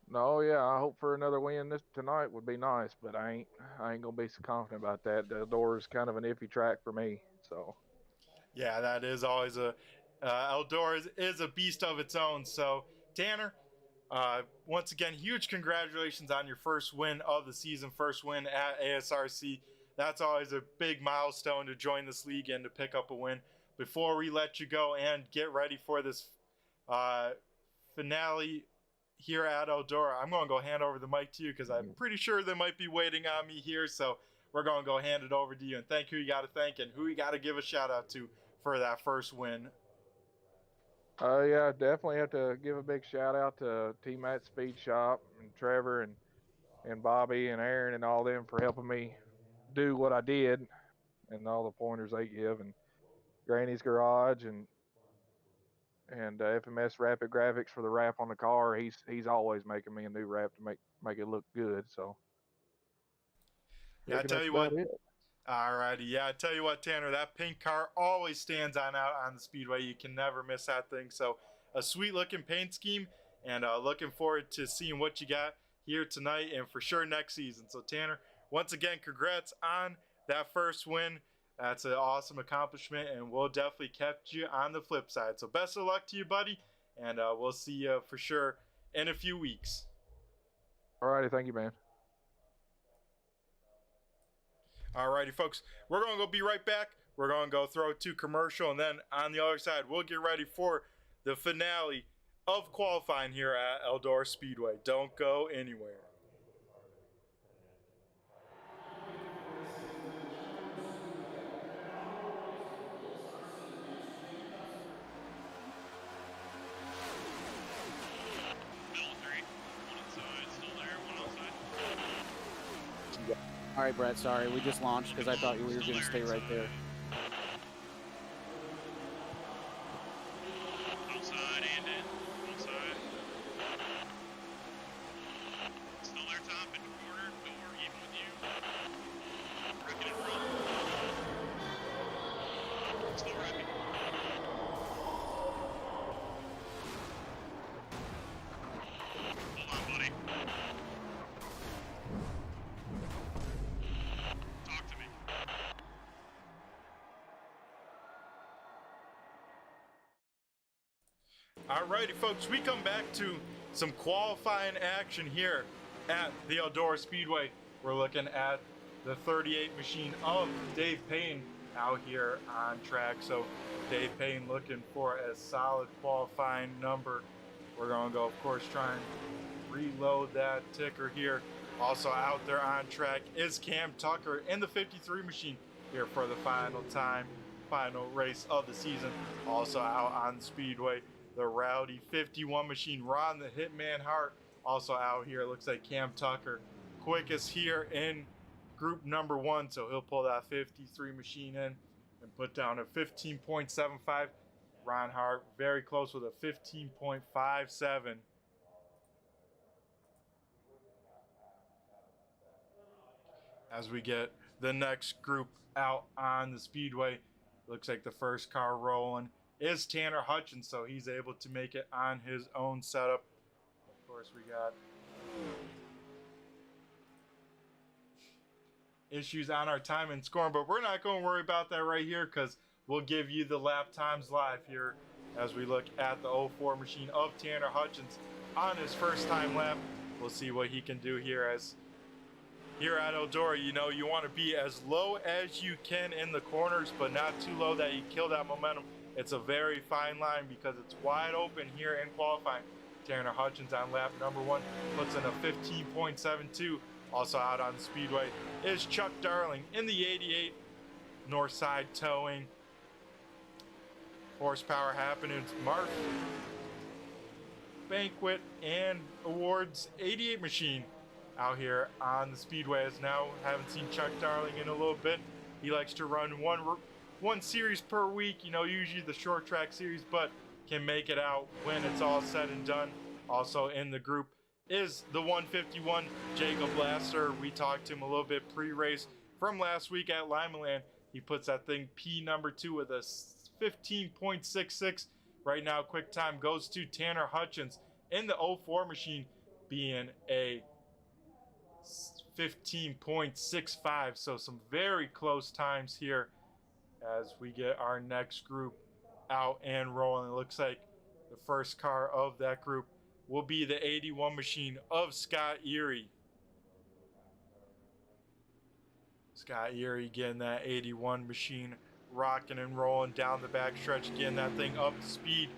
No, yeah, I hope for another win tonight would be nice, but I ain't gonna be so confident about that. The Eldora is kind of an iffy track for me, so. Yeah, that is always Eldora is a beast of its own. So Tanner, once again, huge congratulations on your first win of the season, first win at ASRC. That's always a big milestone to join this league and to pick up a win. Before we let you go and get ready for this finale here at Eldora, I'm going to go hand over the mic to you because I'm pretty sure they might be waiting on me here. So we're going to go hand it over to you and thank who you got to thank and who you got to give a shout out to for that first win. Yeah, definitely have to give a big shout out to T-Matt Speed Shop and Trevor and Bobby and Aaron and all them for helping me do what I did and all the pointers they give, and Granny's Garage and FMS Rapid Graphics for the wrap on the car. He's always making me a new wrap to make it look good. So yeah, I tell you what. Alrighty, yeah, I tell you what, Tanner, that pink car always stands out on the speedway. You can never miss that thing. So a sweet looking paint scheme, and looking forward to seeing what you got here tonight and for sure next season. So Tanner, once again, congrats on that first win. That's an awesome accomplishment, and we'll definitely catch you on the flip side. So best of luck to you, buddy, and we'll see you for sure in a few weeks. Alrighty, thank you, man. Alrighty, folks, we're going to go be right back. We're going to go throw it to commercial, and then on the other side, we'll get ready for the finale of qualifying here at Eldora Speedway. Don't go anywhere. Bill 3. All right, Brett. Sorry, we just launched because I thought we were going to stay right there. Outside and in. Outside. Still there, top into quarter. Door even with you. Wrecking and roll. Still wrecking. Hold on, buddy. Talk to me. Alrighty, folks, we come back to some qualifying action here at the Eldora Speedway. We're looking at the 38 machine of Dave Payne out here on track. So Dave Payne looking for a solid qualifying number. We're going to go, of course, try and reload that ticker here. Also out there on track is Cam Tucker in the 53 machine here for the final race of the season. Also out on the Speedway, the Rowdy 51 machine, Ron the Hitman Hart, also out here. Looks like Cam Tucker quickest here in group number 1, so he'll pull that 53 machine in and put down a 15.75. Ron Hart very close with a 15.57. As we get the next group out on the Speedway, looks like the first car rolling is Tanner Hutchins, so he's able to make it on his own setup. Of course, we got issues on our time and scoring, but we're not going to worry about that right here because we'll give you the lap times live here as we look at the 04 machine of Tanner Hutchins on his first time lap. We'll see what he can do here. As here at Eldora, you know, you want to be as low as you can in the corners, but not too low that you kill that momentum. It's a very fine line because it's wide open here in qualifying. Tanner Hutchins on lap number 1 puts in a 15.72. Also out on the Speedway is Chuck Darling in the 88 north side towing. Horsepower happenings, Mark Banquet and Awards 88 machine out here on the Speedway. As now haven't seen Chuck Darling in a little bit. He likes to run one series per week, you know, usually the short track series, but can make it out when it's all said and done. Also in the group is the 151 Jacob Lasser. We talked to him a little bit pre-race from last week at Limaland. He puts that thing P number 2 with a 15.66. Right now, quick time goes to Tanner Hutchins in the 04 machine, being a 15.65. So some very close times here as we get our next group out and rolling. It looks like the first car of that group will be the 81 machine of Scott Erie. Scott Erie getting that 81 machine rocking and rolling down the backstretch, getting that thing up to speed.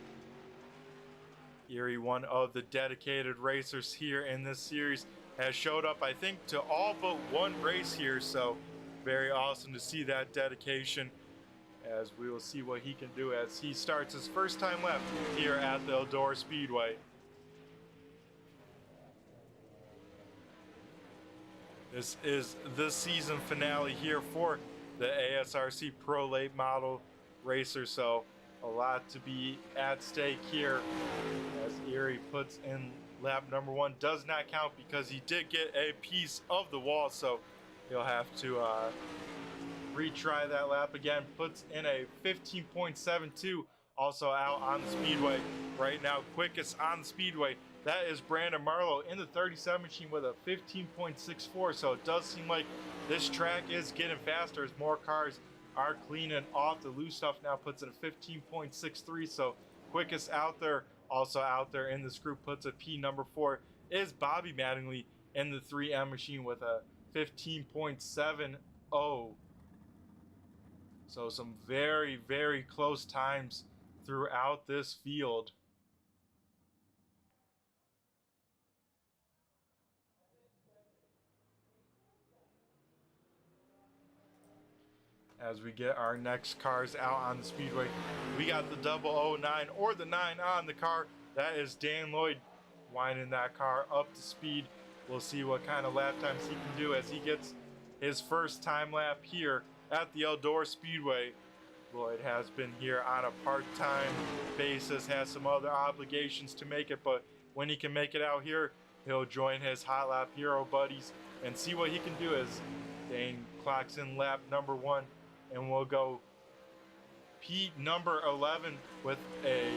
Erie, one of the dedicated racers here in this series, has showed up, I think, to all but one race here, so very awesome to see that dedication, as we will see what he can do as he starts his first time lap here at the Eldora Speedway. This is the season finale here for the ASRC Pro Late Model Racer, so a lot to be at stake here as Erie puts in lap number 1. Does not count because he did get a piece of the wall, so he'll have to retry that lap again. Puts in a 15.72. Also out on the Speedway right now, quickest on the Speedway. That is Brandon Marlowe in the 37 machine with a 15.64. So it does seem like this track is getting faster as more cars are cleaning off the loose stuff. Now puts in a 15.63. So quickest out there. Also out there in this group puts a P number 4 is Bobby Mattingly in the 3M machine with a 15.70. So some very, very close times throughout this field. As we get our next cars out on the Speedway, we got the 009 or the 9 on the car. That is Dan Lloyd winding that car up to speed. We'll see what kind of lap times he can do as he gets his first time lap here at the Eldora Speedway. Lloyd has been here on a part-time basis, has some other obligations to make it, but when he can make it out here, he'll join his Hot Lap Hero buddies and see what he can do as Dane clocks in lap number 1, and we'll go Pete number 11 with a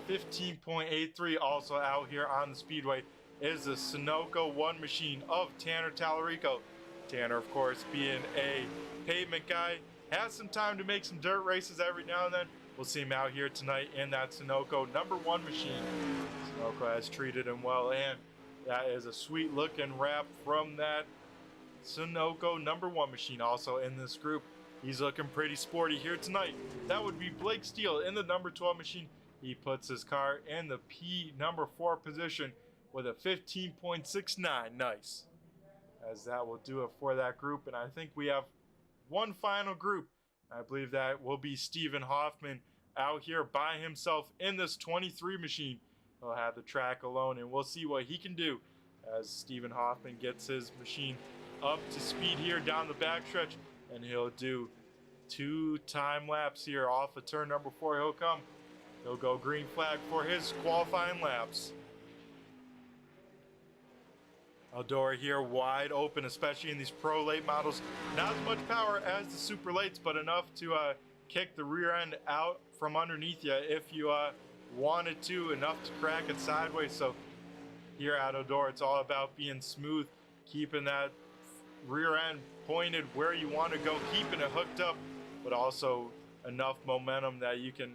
15.83. Also out here on the speedway is the Sunoco 1 machine of Tanner Tallarico. Tanner, of course, being a pavement guy, has some time to make some dirt races every now and then. We'll see him out here tonight in that Sunoco number 1 machine. Sunoco has treated him well, and that is a sweet looking wrap from that Sunoco number 1 machine. Also in this group, he's looking pretty sporty here tonight. That would be Blake Steele in the number 12 machine. He puts his car in the P number 4 position with a 15.69. Nice. As that will do it for that group. And I think we have one final group. I believe that will be Stephen Hoffman out here by himself in this 23 machine. He'll have the track alone, and we'll see what he can do as Stephen Hoffman gets his machine up to speed here down the backstretch, and he'll do 2 time laps here off of turn number 4. He'll go green flag for his qualifying laps. Eldora here wide open, especially in these pro late models. Not as much power as the super lates, but enough to kick the rear end out from underneath you if you wanted to, enough to crack it sideways. So here at Eldora, it's all about being smooth, keeping that rear end pointed where you want to go, keeping it hooked up, but also enough momentum that you can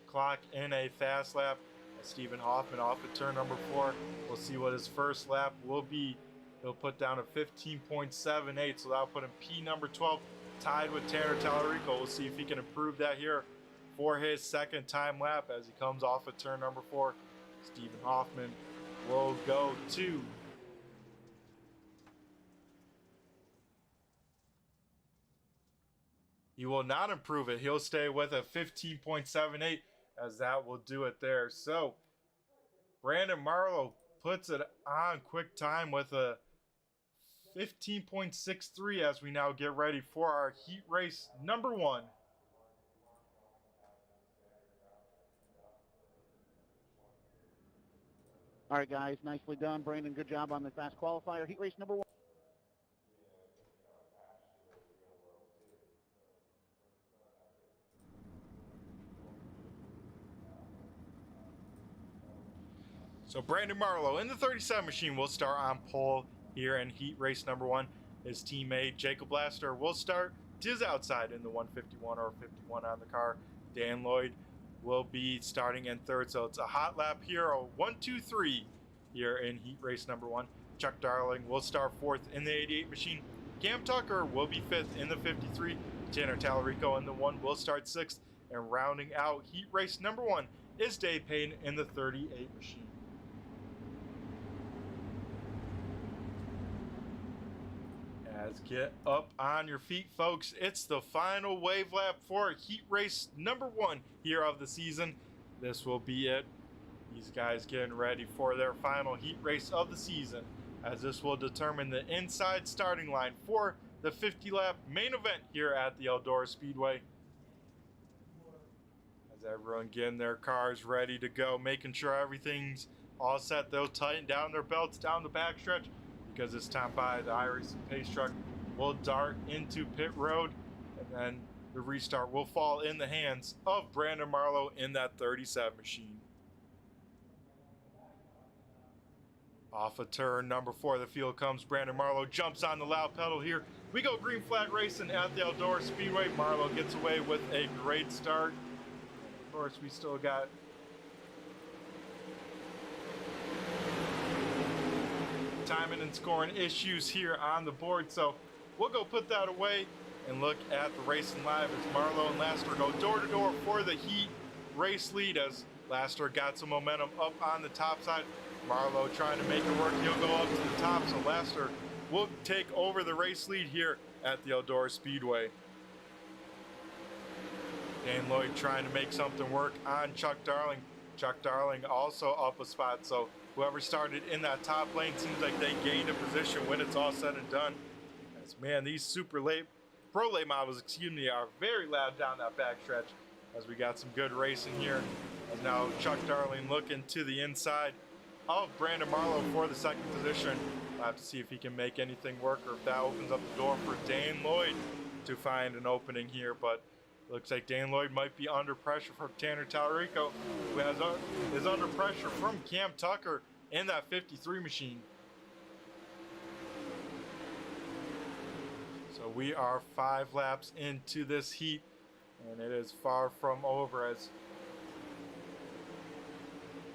clock in a fast lap. Stephen Hoffman off at turn number 4. We'll see what his first lap will be. He'll put down a 15.78, so that'll put him P number 12, tied with Tanner Tallarico. We'll see if he can improve that here for his second time lap as he comes off at turn number 4. Stephen Hoffman will go to he will not improve it. He'll stay with a 15.78. as that will do it there. So Brandon Marlowe puts it on quick time with a 15.63 as we now get ready for our heat race number 1. All right, guys, nicely done. Brandon, good job on the fast qualifier. Heat race number 1. So Brandon Marlowe in the 37 machine will start on pole here in heat race number 1. His teammate Jacob Laster will start just outside in the 151 or 51 on the car. Dan Lloyd will be starting in third. So it's a hot lap hero 1, 2, 3 here in heat race number 1. Chuck Darling will start 4th in the 88 machine. Cam Tucker will be 5th in the 53. Tanner Tallarico in the 1 will start 6th. And rounding out heat race number 1 is Dave Payne in the 38 machine. Get up on your feet, folks. It's the final wave lap for heat race number 1 here of the season. This will be it. These guys getting ready for their final heat race of the season, as this will determine the inside starting line for the 50-lap main event here at the Eldora Speedway. As everyone getting their cars ready to go, making sure everything's all set. They'll tighten down their belts down the backstretch, because this time by the iRacers pace truck will dart into pit road, and then the restart will fall in the hands of Brandon Marlowe in that 37 machine. Off of turn number 4, the field comes. Brandon Marlowe jumps on the loud pedal here. We go green flag racing at the Eldora Speedway. Marlowe gets away with a great start. Of course, we still got timing and scoring issues here on the board, so we'll go put that away and look at the racing live as Marlowe and Laster go door to door for the heat race lead, as Laster got some momentum up on the top side. Marlowe trying to make it work. He'll go up to the top, so Laster will take over the race lead here at the Eldora Speedway. Dan Lloyd trying to make something work on Chuck Darling. Chuck Darling also up a spot, so whoever started in that top lane seems like they gained a position when it's all said and done. As, man, these pro late models, excuse me, are very loud down that backstretch. As we got some good racing here. As now Chuck Darling looking to the inside of Brandon Marlowe for the second position. We'll have to see if he can make anything work or if that opens up the door for Dane Lloyd to find an opening here. But looks like Dane Lloyd might be under pressure from Tanner Tallarico, who is under pressure from Cam Tucker in that 53 machine. So we are 5 laps into this heat, and it is far from over as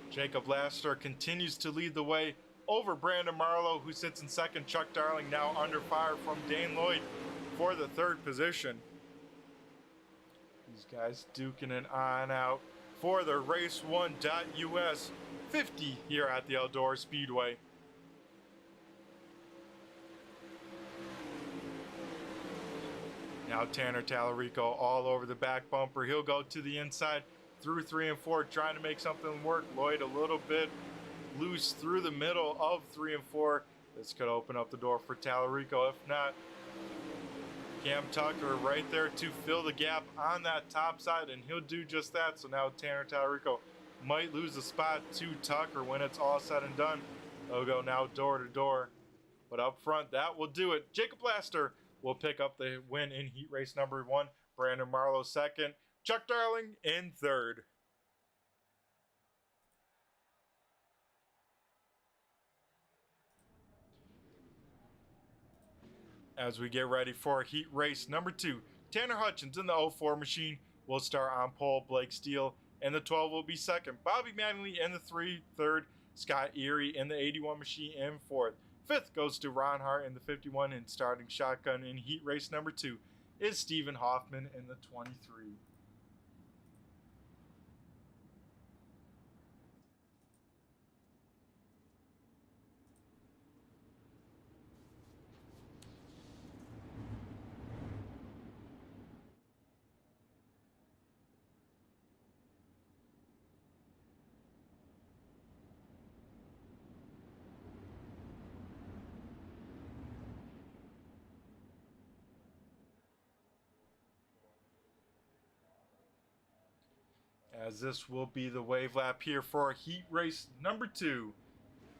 Jacob Laster continues to lead the way over Brandon Marlowe, who sits in second. Chuck Darling now under fire from Dane Lloyd for the third position. These guys duking it on out for the Race1.US 50 here at the Eldora Speedway. Now Tanner Tallarico all over the back bumper. He'll go to the inside through 3 and 4, trying to make something work. Lloyd a little bit loose through the middle of 3 and 4. This could open up the door for Tallarico. If not, Cam Tucker right there to fill the gap on that top side, and he'll do just that. So now Tanner Tallarico might lose the spot to Tucker when it's all said and done. They'll go now door to door. But up front, that will do it. Jacob Laster will pick up the win in heat race number 1. Brandon Marlowe second. Chuck Darling in third. As we get ready for heat race number 2, Tanner Hutchins in the 04 machine will start on pole. Blake Steele in the 12 will be second. Bobby Manley in the 3, third. Scott Erie in the 81 machine in fourth. Fifth goes to Ron Hart in the 51, and starting shotgun in heat race number 2 is Stephen Hoffman in the 23. As this will be the wave lap here for heat race number 2.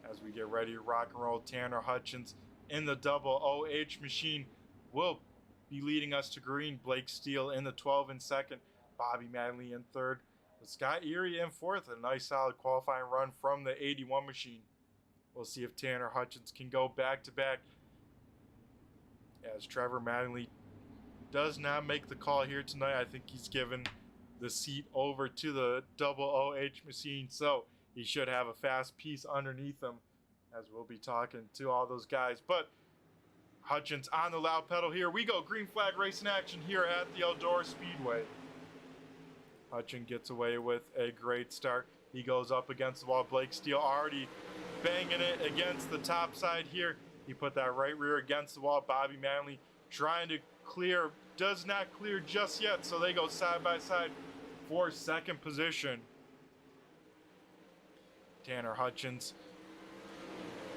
As we get ready to rock and roll, Tanner Hutchins in the double OH machine will be leading us to green. Blake Steele in the 12 in second. Bobby Manley in third. With Scott Erie in fourth. A nice solid qualifying run from the 81 machine. We'll see if Tanner Hutchins can go back to back, as Trevor Manley does not make the call here tonight. I think he's given the seat over to the double OH machine, so he should have a fast piece underneath him, as we'll be talking to all those guys. But Hutchins on the loud pedal. Here we go. Green flag racing action here at the Eldora Speedway. Hutchins gets away with a great start. He goes up against the wall. Blake Steele already banging it against the top side here. He put that right rear against the wall. Bobby Manley trying to clear, does not clear just yet, so they go side by side for second position. Tanner Hutchins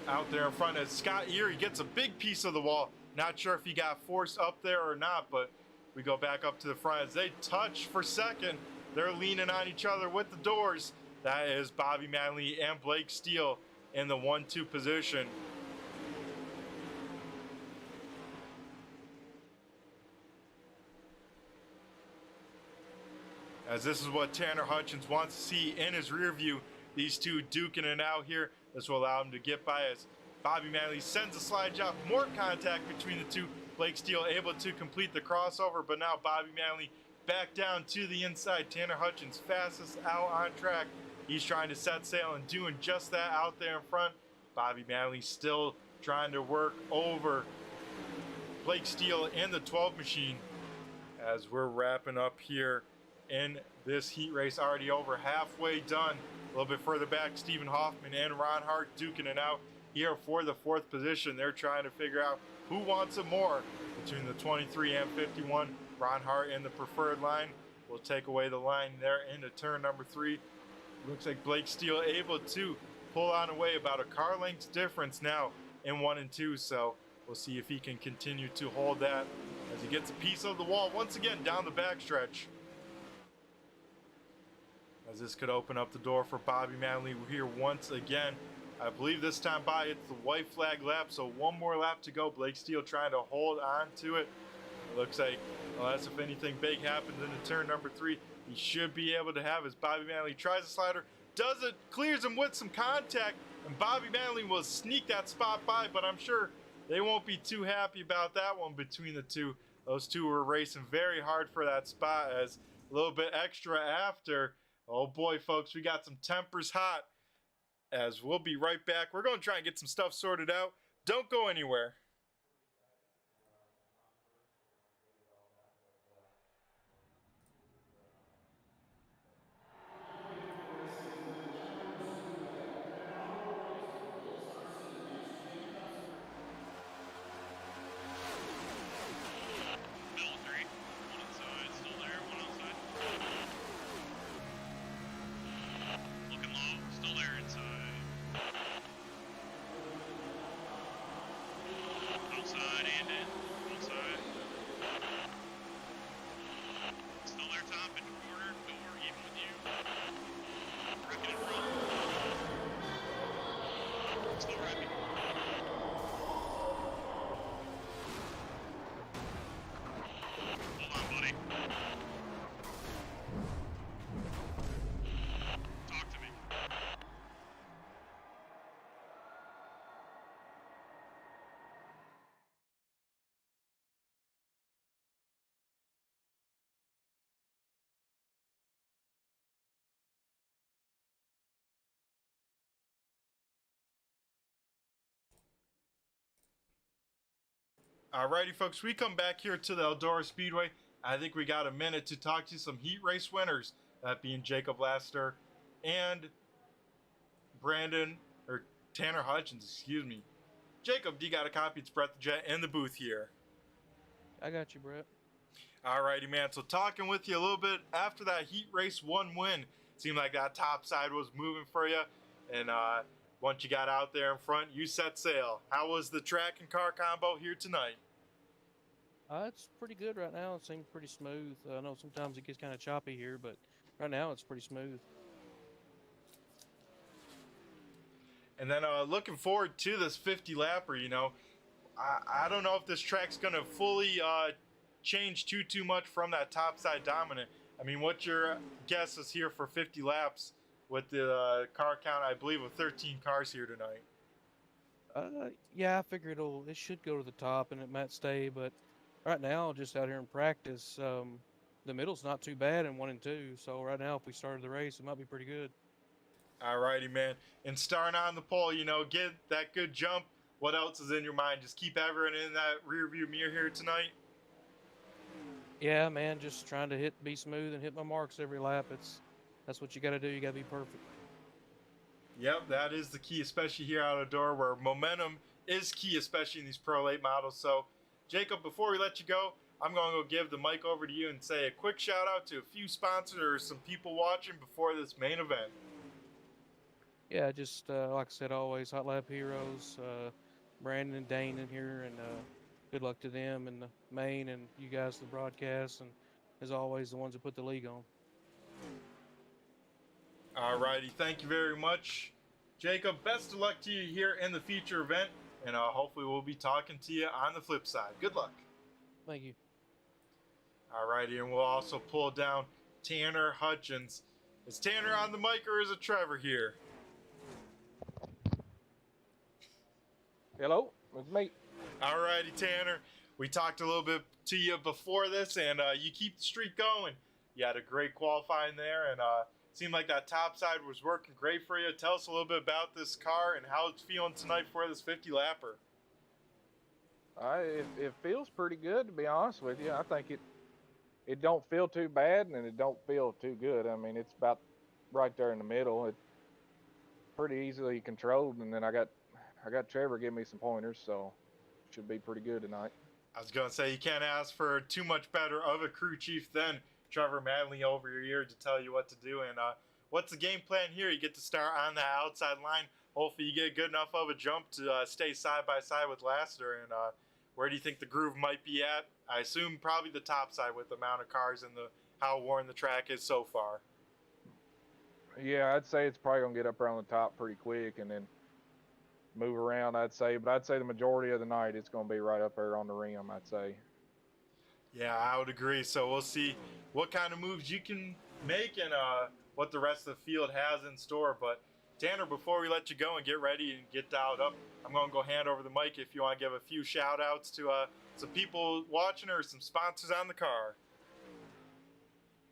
out there in front as Scott Erie gets a big piece of the wall. Not sure if he got forced up there or not, but we go back up to the front as they touch for second. They're leaning on each other with the doors. That is Bobby Manley and Blake Steele in the 1-2 position. As this is what Tanner Hutchins wants to see in his rear view. These two duking it out here. This will allow him to get by as Bobby Manley sends a slide job. More contact between the two. Blake Steele able to complete the crossover, but now Bobby Manley back down to the inside. Tanner Hutchins fastest out on track. He's trying to set sail and doing just that out there in front. Bobby Manley still trying to work over Blake Steele in the 12 machine. As we're wrapping up here in this heat race, already over halfway done. A little bit further back, Stephen Hoffman and Ron Hart duking it out here for the 4th position. They're trying to figure out who wants it more between the 23 and 51. Ron Hart in the preferred line will take away the line there into turn number 3. Looks like Blake Steele able to pull on away about a car length difference now in 1 and 2. So We'll see if he can continue to hold that as he gets a piece of the wall once again down the backstretch. As this could open up the door for Bobby Manley here once again. I believe this time by it's the white flag lap, so one more lap to go. Blake Steele trying to hold on to it. It looks like, unless if anything big happens into turn number 3, he should be able to have as Bobby Manley tries the slider, does it, clears him with some contact, and Bobby Manley will sneak that spot by, but I'm sure they won't be too happy about that one between the two. Those two were racing very hard for that spot, as a little bit extra after. Oh boy, folks, we got some tempers hot. As we'll be right back. We're going to try and get some stuff sorted out. Don't go anywhere. Middle 3. One inside. Still there. One outside. Looking low. Still there inside. Outside and in. Outside. Still there, top into quarter. Door even with you. Wrecking and roll. Still wrecking. Hold on, buddy. Talk to me. Alrighty, folks, we come back here to the Eldora Speedway. I think we got a minute to talk to some heat race winners, that being Jacob Laster and Tanner Hutchins, excuse me. Jacob, do you got a copy? It's Brett the Jet in the booth here. I got you, Brett. Alrighty, man. So talking with you a little bit after that heat race 1 win, seemed like that top side was moving for you, and once you got out there in front, you set sail. How was the track and car combo here tonight? It's pretty good right now. It seems pretty smooth. I know sometimes it gets kind of choppy here, but right now it's pretty smooth. And then looking forward to this 50 lapper, you know, I don't know if this track's going to fully change too much from that topside dominant. I mean, what's your guess is here for 50 laps with the car count, I believe, of 13 cars here tonight? Yeah, I figure it should go to the top and it might stay, but right now, just out here in practice, the middle's not too bad in 1 and 2. So right now, if we started the race, it might be pretty good. Alrighty, man. And starting on the pole, you know, get that good jump. What else is in your mind? Just keep everyone in that rear view mirror here tonight? Yeah, man, just trying to be smooth and hit my marks every lap. That's what you got to do. You got to be perfect. Yep, that is the key, especially here out of Eldora, where momentum is key, especially in these Pro Late models. So, Jacob, before we let you go, I'm going to go give the mic over to you and say a quick shout out to a few sponsors or some people watching before this main event. Yeah, just like I said, always Hot Lap Heroes, Brandon and Dane in here, and good luck to them and the main and you guys, the broadcast, and as always, the ones that put the league on. Alrighty, thank you very much, Jacob. Best of luck to you here in the feature event, and hopefully we'll be talking to you on the flip side. Good luck. Thank you. Alrighty, and we'll also pull down Tanner Hutchins. Is Tanner on the mic or is it Trevor here? Hello, it's me. Alrighty, Tanner. We talked a little bit to you before this, and you keep the streak going. You had a great qualifying there, and seemed like that top side was working great for you. Tell us a little bit about this car and how it's feeling tonight for this 50 lapper. It feels pretty good, to be honest with you. I think it don't feel too bad and it don't feel too good. I mean, it's about right there in the middle. It's pretty easily controlled, and then I got Trevor give me some pointers, so should be pretty good tonight. I was gonna say you can't ask for too much better of a crew chief than Trevor Manley over your ear to tell you what to do. And what's the game plan here? You get to start on the outside line. Hopefully you get good enough of a jump to stay side by side with Lassiter. And where do you think the groove might be at? I assume probably the top side with the amount of cars and how worn the track is so far. Yeah, I'd say it's probably gonna get up around the top pretty quick and then move around. I'd say, but I'd say the majority of the night it's gonna be right up there on the rim. I'd say. Yeah, I would agree. So we'll see what kind of moves you can make and what the rest of the field has in store. But Tanner, before we let you go and get ready and get dialed up, I'm going to go hand over the mic if you want to give a few shout outs to some people watching or some sponsors on the car.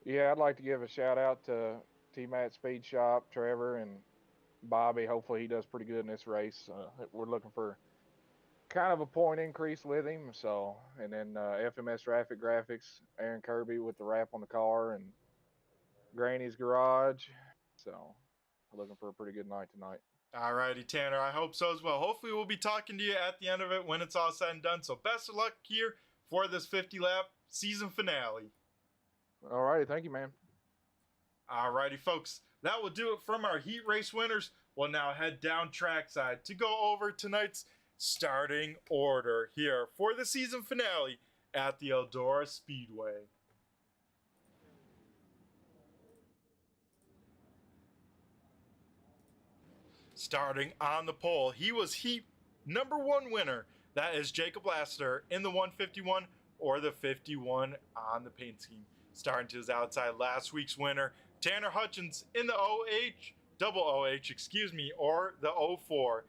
Yeah, I'd like to give a shout out to T-Mat Speed Shop, Trevor, and Bobby. Hopefully he does pretty good in this race. We're looking for kind of a point increase with him. So, and then FMS Traffic Graphics, Aaron Kirby with the wrap on the car, and Granny's Garage. So, we're looking for a pretty good night tonight. All righty, Tanner. I hope so as well. Hopefully we'll be talking to you at the end of it when it's all said and done. So best of luck here for this 50-lap season finale. All righty. Thank you, man. All righty, folks. That will do it from our heat race winners. We'll now head down trackside to go over tonight's starting order here for the season finale at the Eldora Speedway. Starting on the pole, he was heat number 1 winner. That is Jacob Lassiter in the 151 or the 51 on the paint scheme. Starting to his outside, last week's winner, Tanner Hutchins in the double OH, or the 04.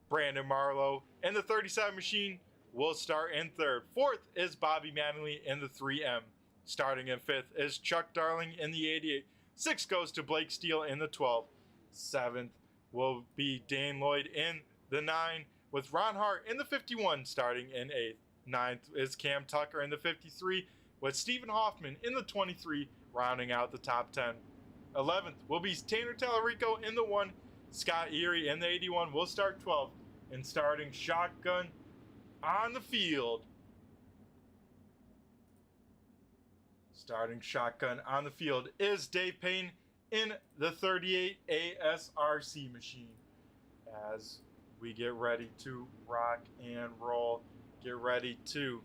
Brandon Marlowe in the 37 machine will start in 3rd. 4th is Bobby Mattingly in the 3M. Starting in 5th is Chuck Darling in the 88. 6th goes to Blake Steele in the 12. 7th will be Dane Lloyd in the 9, with Ron Hart in the 51 starting in 8th. 9th is Cam Tucker in the 53, with Stephen Hoffman in the 23 rounding out the top 10. 11th will be Tanner Tallarico in the 1, Scott Erie in the 81 will start 12th, and starting shotgun on the field. Starting shotgun on the field is Dave Payne in the 38 ASRC machine. As we get ready to rock and roll, get ready to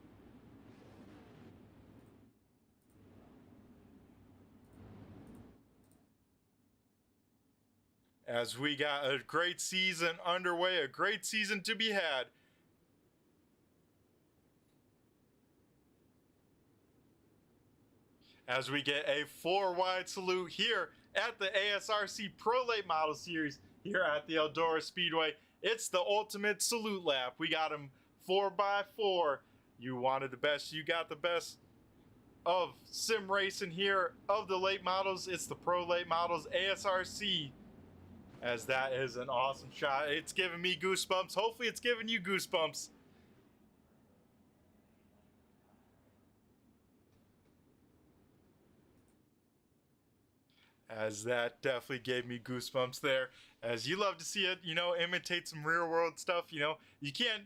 as we got a great season underway, a great season to be had. As we get a 4-wide salute here at the ASRC Pro Late Model Series here at the Eldora Speedway. It's the ultimate salute lap. We got them 4x4. You wanted the best, you got the best of sim racing here of the late models. It's the Pro Late Models ASRC. As that is an awesome shot. It's giving me goosebumps. Hopefully it's giving you goosebumps. As that definitely gave me goosebumps there. As you love to see it, imitate some real world stuff. You can't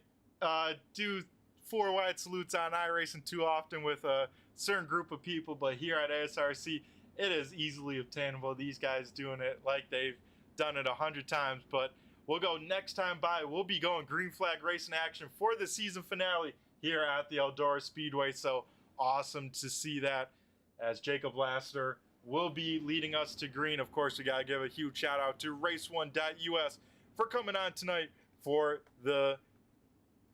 do 4-wide salutes on iRacing too often with a certain group of people, but here at ASRC, it is easily obtainable. These guys doing it like they've done it 100 times, but we'll go next time by. We'll be going green flag racing action for the season finale here at the Eldora Speedway. So awesome to see that, as Jacob Lassiter will be leading us to green. Of course, we got to give a huge shout out to race1.us for coming on tonight for the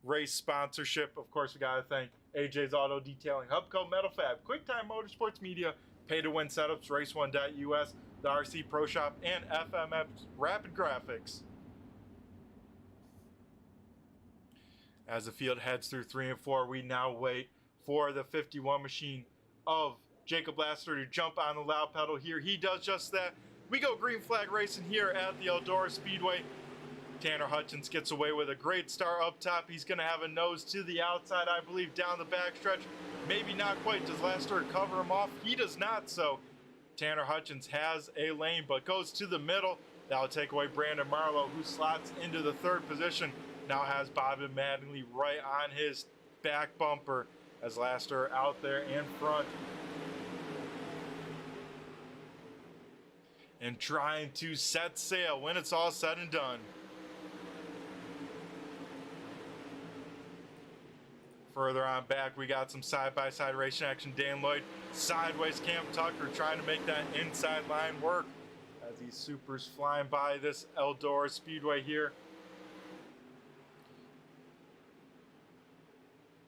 race sponsorship. Of course, we got to thank AJ's Auto Detailing, Hubco Metal Fab, QuickTime Motorsports Media, Pay to Win Setups, race1.us, the RC Pro Shop, and FMF Rapid Graphics. As the field heads through 3 and 4, we now wait for the 51 machine of Jacob Lassiter to jump on the loud pedal here. He does just that. We go green flag racing here at the Eldora Speedway. Tanner Hutchins gets away with a great start up top. He's going to have a nose to the outside, I believe, down the backstretch. Maybe not quite. Does Lassiter cover him off? He does not, so Tanner Hutchins has a lane, but goes to the middle. That'll take away Brandon Marlowe, who slots into the 3rd position. Now has Bobby Mattingly right on his back bumper as Lassiter out there in front. and trying to set sail when it's all said and done. Further on back, we got some side-by-side racing action. Dan Lloyd, sideways Cam Tucker trying to make that inside line work as these supers flying by this Eldora Speedway here.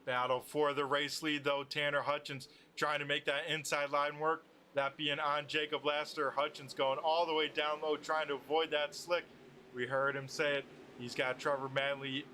Battle for the race lead though. Tanner Hutchins trying to make that inside line work. That being on Jacob Laster. Hutchins going all the way down low trying to avoid that slick. We heard him say it. He's got Trevor Manley,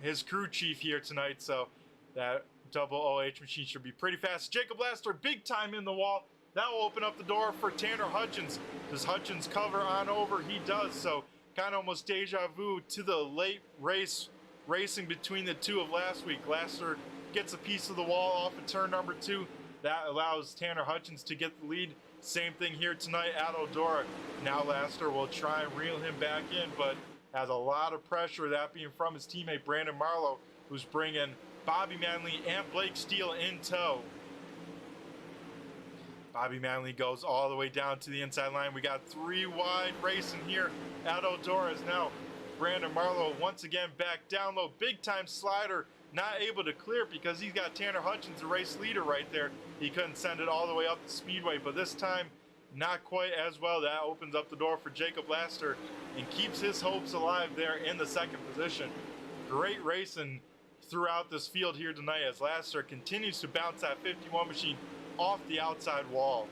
his crew chief, here tonight, so that double OH machine should be pretty fast. Jacob Laster, big time in the wall. That will open up the door for Tanner Hutchins. Does Hutchins cover on over? He does, so kind of almost deja vu to the late racing between the two of last week. Laster gets a piece of the wall off of turn number 2. That allows Tanner Hutchins to get the lead. Same thing here tonight at Eldora. Now Laster will try and reel him back in, but has a lot of pressure, that being from his teammate Brandon Marlowe, who's bringing Bobby Manley and Blake Steele in tow. Bobby Manley goes all the way down to the inside line. We got 3 wide racing here at Eldora. Now Brandon Marlowe once again back down low. Big time slider, not able to clear because he's got Tanner Hutchins, the race leader, right there. He couldn't send it all the way up the speedway, but this time not quite as well. That opens up the door for Jacob Laster and keeps his hopes alive there in the second position. Great racing throughout this field here tonight as Laster continues to bounce that 51 machine off the outside wall.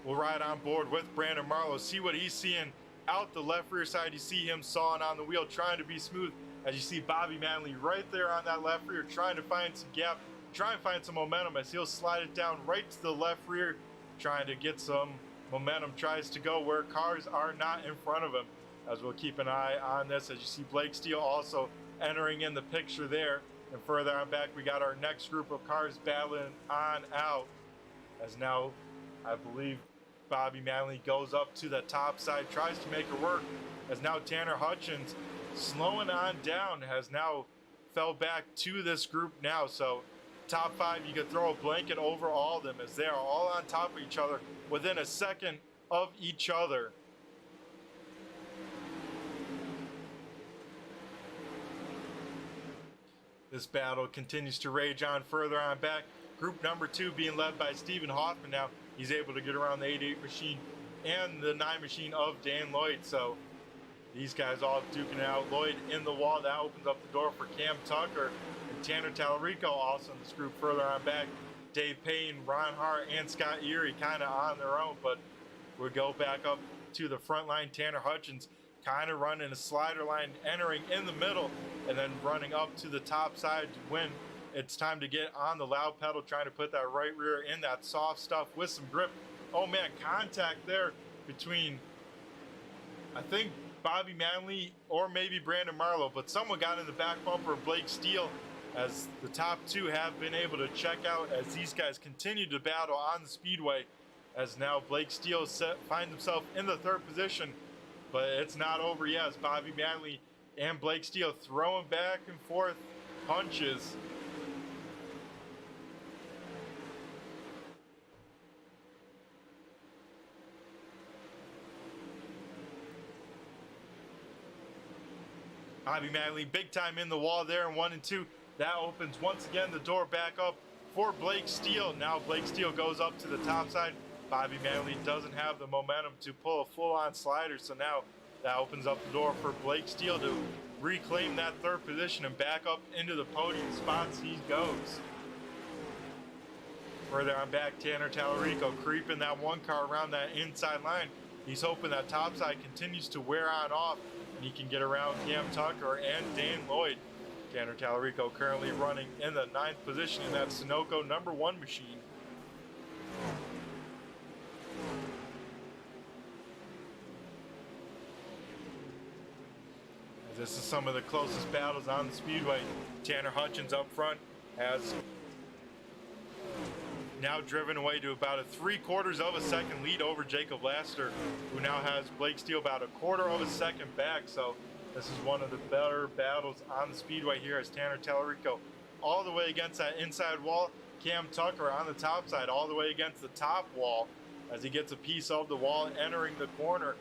We'll ride on board with Brandon Marlowe, see what he's seeing out the left rear side. You see him sawing on the wheel, trying to be smooth, as you see Bobby Manley right there on that left rear, trying to find some gap, trying to find some momentum as he'll slide it down right to the left rear, trying to get some momentum, tries to go where cars are not in front of him. As we'll keep an eye on this, as you see Blake Steele also entering in the picture there. And further on back, we got our next group of cars battling on out, as now I believe Bobby Manley goes up to the top side, tries to make it work, as now Tanner Hutchins slowing on down has now fell back to this group now. So top 5, you could throw a blanket over all of them as they are all on top of each other within a second of each other. This battle continues to rage on further on back. Group number 2 being led by Stephen Hoffman now. He's able to get around the 88 machine and the 9 machine of Dan Lloyd. So these guys all duking it out. Lloyd in the wall. That opens up the door for Cam Tucker and Tanner Tallarico also in this group further on back. Dave Payne, Ron Hart, and Scott Erie kind of on their own, but we'll go back up to the front line. Tanner Hutchins kind of running a slider line, entering in the middle, and then running up to the top side when it's time to get on the loud pedal, trying to put that right rear in that soft stuff with some grip. Oh man, contact there between, I think, Bobby Manley or maybe Brandon Marlowe, but someone got in the back bumper of Blake Steele, as the top 2 have been able to check out as these guys continue to battle on the speedway, as now Blake Steele finds himself in the 3rd position. But it's not over yet as Bobby Manley and Blake Steele throwing back and forth punches. Bobby Manley big time in the wall there in 1 and 2. That opens once again the door back up for Blake Steele. Now Blake Steele goes up to the top side. Bobby Manley doesn't have the momentum to pull a full-on slider, so now that opens up the door for Blake Steele to reclaim that 3rd position and back up into the podium spots he goes. Further on back, Tanner Tallarico creeping that 1 car around that inside line. He's hoping that top side continues to wear on off and he can get around Cam Tucker and Dan Lloyd. Tanner Tallarico currently running in the 9th position in that Sunoco number 1 machine. This is some of the closest battles on the speedway. Tanner Hutchins up front has now driven away to about a 3/4 of a second lead over Jacob Laster, who now has Blake Steele about a 1/4 of a second back. So this is one of the better battles on the speedway here, as Tanner Tallarico all the way against that inside wall, Cam Tucker on the top side all the way against the top wall as he gets a piece of the wall entering the corner.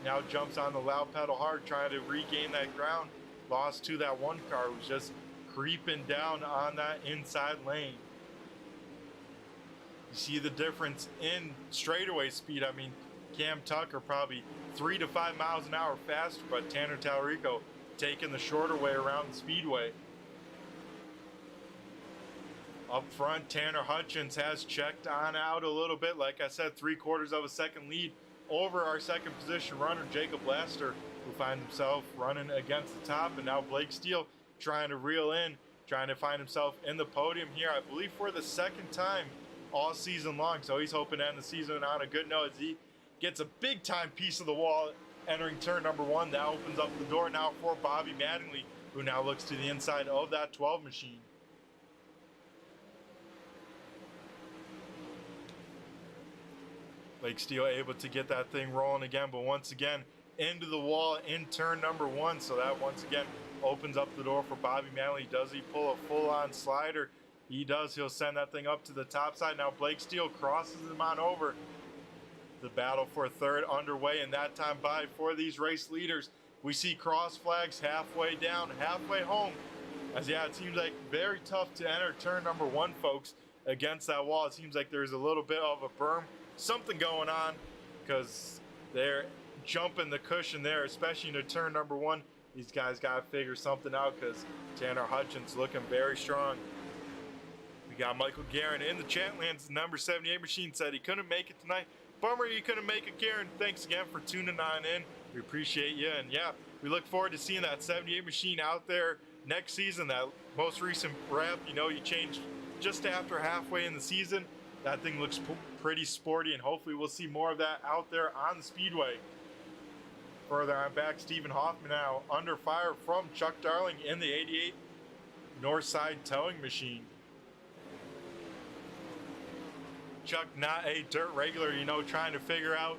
Now jumps on the loud pedal hard trying to regain that ground. Lost to that one car who's just creeping down on that inside lane. You see the difference in straightaway speed. I mean, Cam Tucker probably 3 to 5 miles an hour faster, but Tanner Talarico taking the shorter way around the speedway. Up front, Tanner Hutchins has checked on out a little bit. Like I said, 3/4 of a second lead over our second position runner, Jacob Laster, who finds himself running against the top. And now Blake Steele trying to reel in, trying to find himself in the podium here, I believe for the second time all season long. So he's hoping to end the season on a good note as he gets a big time piece of the wall entering turn number 1. That opens up the door now for Bobby Mattingly, who now looks to the inside of that 12 machine. Blake Steele able to get that thing rolling again, but once again into the wall in turn number 1. So that once again opens up the door for Bobby Mattingly. Does he pull a full-on slider? He does. He'll send that thing up to the top side. Now Blake Steele crosses him on over. The battle for third underway, and that time by for these race leaders. We see cross flags halfway down, halfway home. As yeah, it seems like very tough to enter turn number 1, folks, against that wall. It seems like there's a little bit of a berm, something going on, because they're jumping the cushion there, especially into turn number 1. These guys got to figure something out because Tanner Hutchins looking very strong. We got Michael Guerin in the chat lands. The number 78 machine said he couldn't make it tonight. Bummer you couldn't make it, Guerin. Thanks again for tuning on in. We appreciate you. And yeah, we look forward to seeing that 78 machine out there next season. That most recent rep, you know, you changed just after halfway in the season. That thing looks pretty sporty, and hopefully we'll see more of that out there on the speedway. Further on back, Stephen Hoffman now under fire from Chuck Darling in the 88 Northside towing machine. Chuck, not a dirt regular, you know, trying to figure out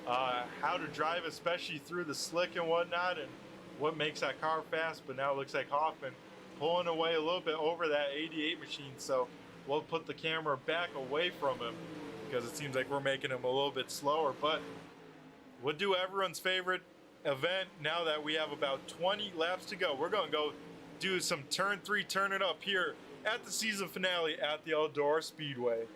how to drive, especially through the slick and whatnot, and what makes that car fast. But now it looks like Hoffman pulling away a little bit over that 88 machine. So we'll put the camera back away from him because it seems like we're making him a little bit slower. But we'll do everyone's favorite event now that we have about 20 laps to go. We're going to go do some turn 3, turn it up here at the season finale at the Eldora Speedway.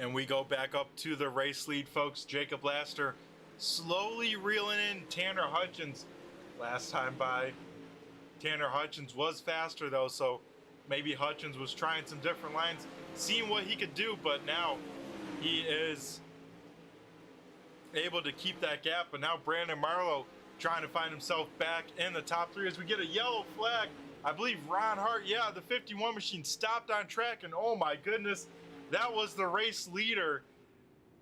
And we go back up to the race lead, folks. Jacob Laster slowly reeling in Tanner Hutchins. Last time by, Tanner Hutchins was faster though, so maybe Hutchins was trying some different lines, seeing what he could do, but now he is able to keep that gap. But now Brandon Marlowe trying to find himself back in the top 3 as we get a yellow flag. I believe Ron Hart, yeah, the 51 machine stopped on track, and oh my goodness, that was the race leader,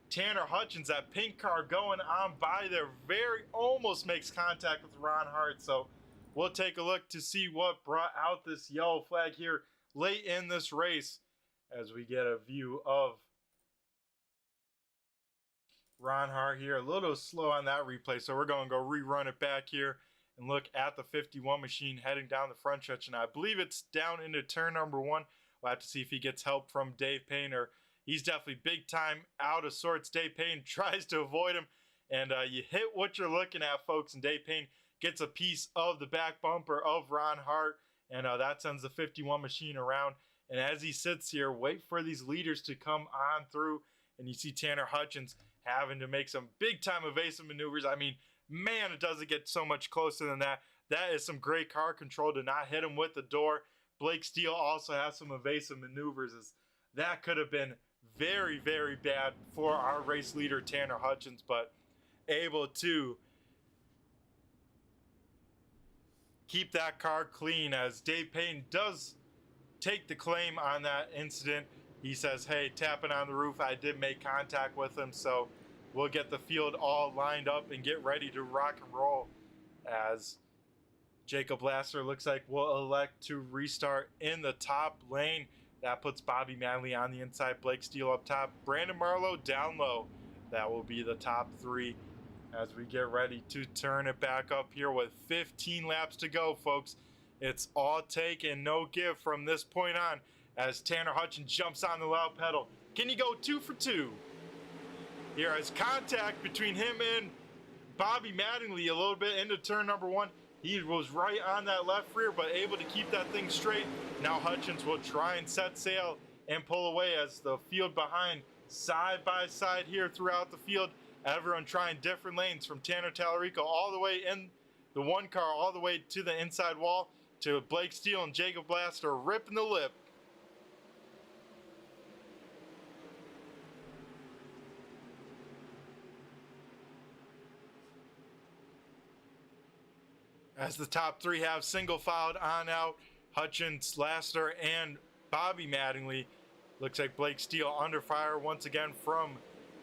Tanner Hutchins. That pink car going on by there very almost makes contact with Ron Hart. So we'll take a look to see what brought out this yellow flag here late in this race as we get a view of Ron Hart here. A little slow on that replay, so we're going to go rerun it back here and look at the 51 machine heading down the front stretch. And I believe it's down into turn number 1. We'll have to see if he gets help from Dave Payne, or he's definitely big time out of sorts. Dave Payne tries to avoid him and you hit what you're looking at, folks, and Dave Payne gets a piece of the back bumper of Ron Hart, and that sends the 51 machine around. And as he sits here, wait for these leaders to come on through, and you see Tanner Hutchins having to make some big-time evasive maneuvers. I mean, man, it doesn't get so much closer than that. That is some great car control to not hit him with the door. Blake Steele also has some evasive maneuvers. That could have been very, very bad for our race leader, Tanner Hutchins, but able to keep that car clean, as Dave Payne does take the claim on that incident. He says, hey, tapping on the roof, I did make contact with him, so we'll get the field all lined up and get ready to rock and roll, as Jacob Laster looks like will elect to restart in the top lane. That puts Bobby Manley on the inside, Blake Steele up top, Brandon Marlowe down low. That will be the top three as we get ready to turn it back up here with 15 laps to go, folks. It's all take and no give from this point on, as Tanner Hutchins jumps on the loud pedal. Can you go 2 for 2? Here is contact between him and Bobby Mattingly a little bit into turn number 1. He was right on that left rear, but able to keep that thing straight. Now Hutchins will try and set sail and pull away, as the field behind side by side here throughout the field. Everyone trying different lanes, from Tanner Tallarico all the way in the one car, all the way to the inside wall, to Blake Steele and Jacob Blaster ripping the lip. As the top three have single filed on out, Hutchins, Laster, and Bobby Mattingly. Looks like Blake Steele under fire once again from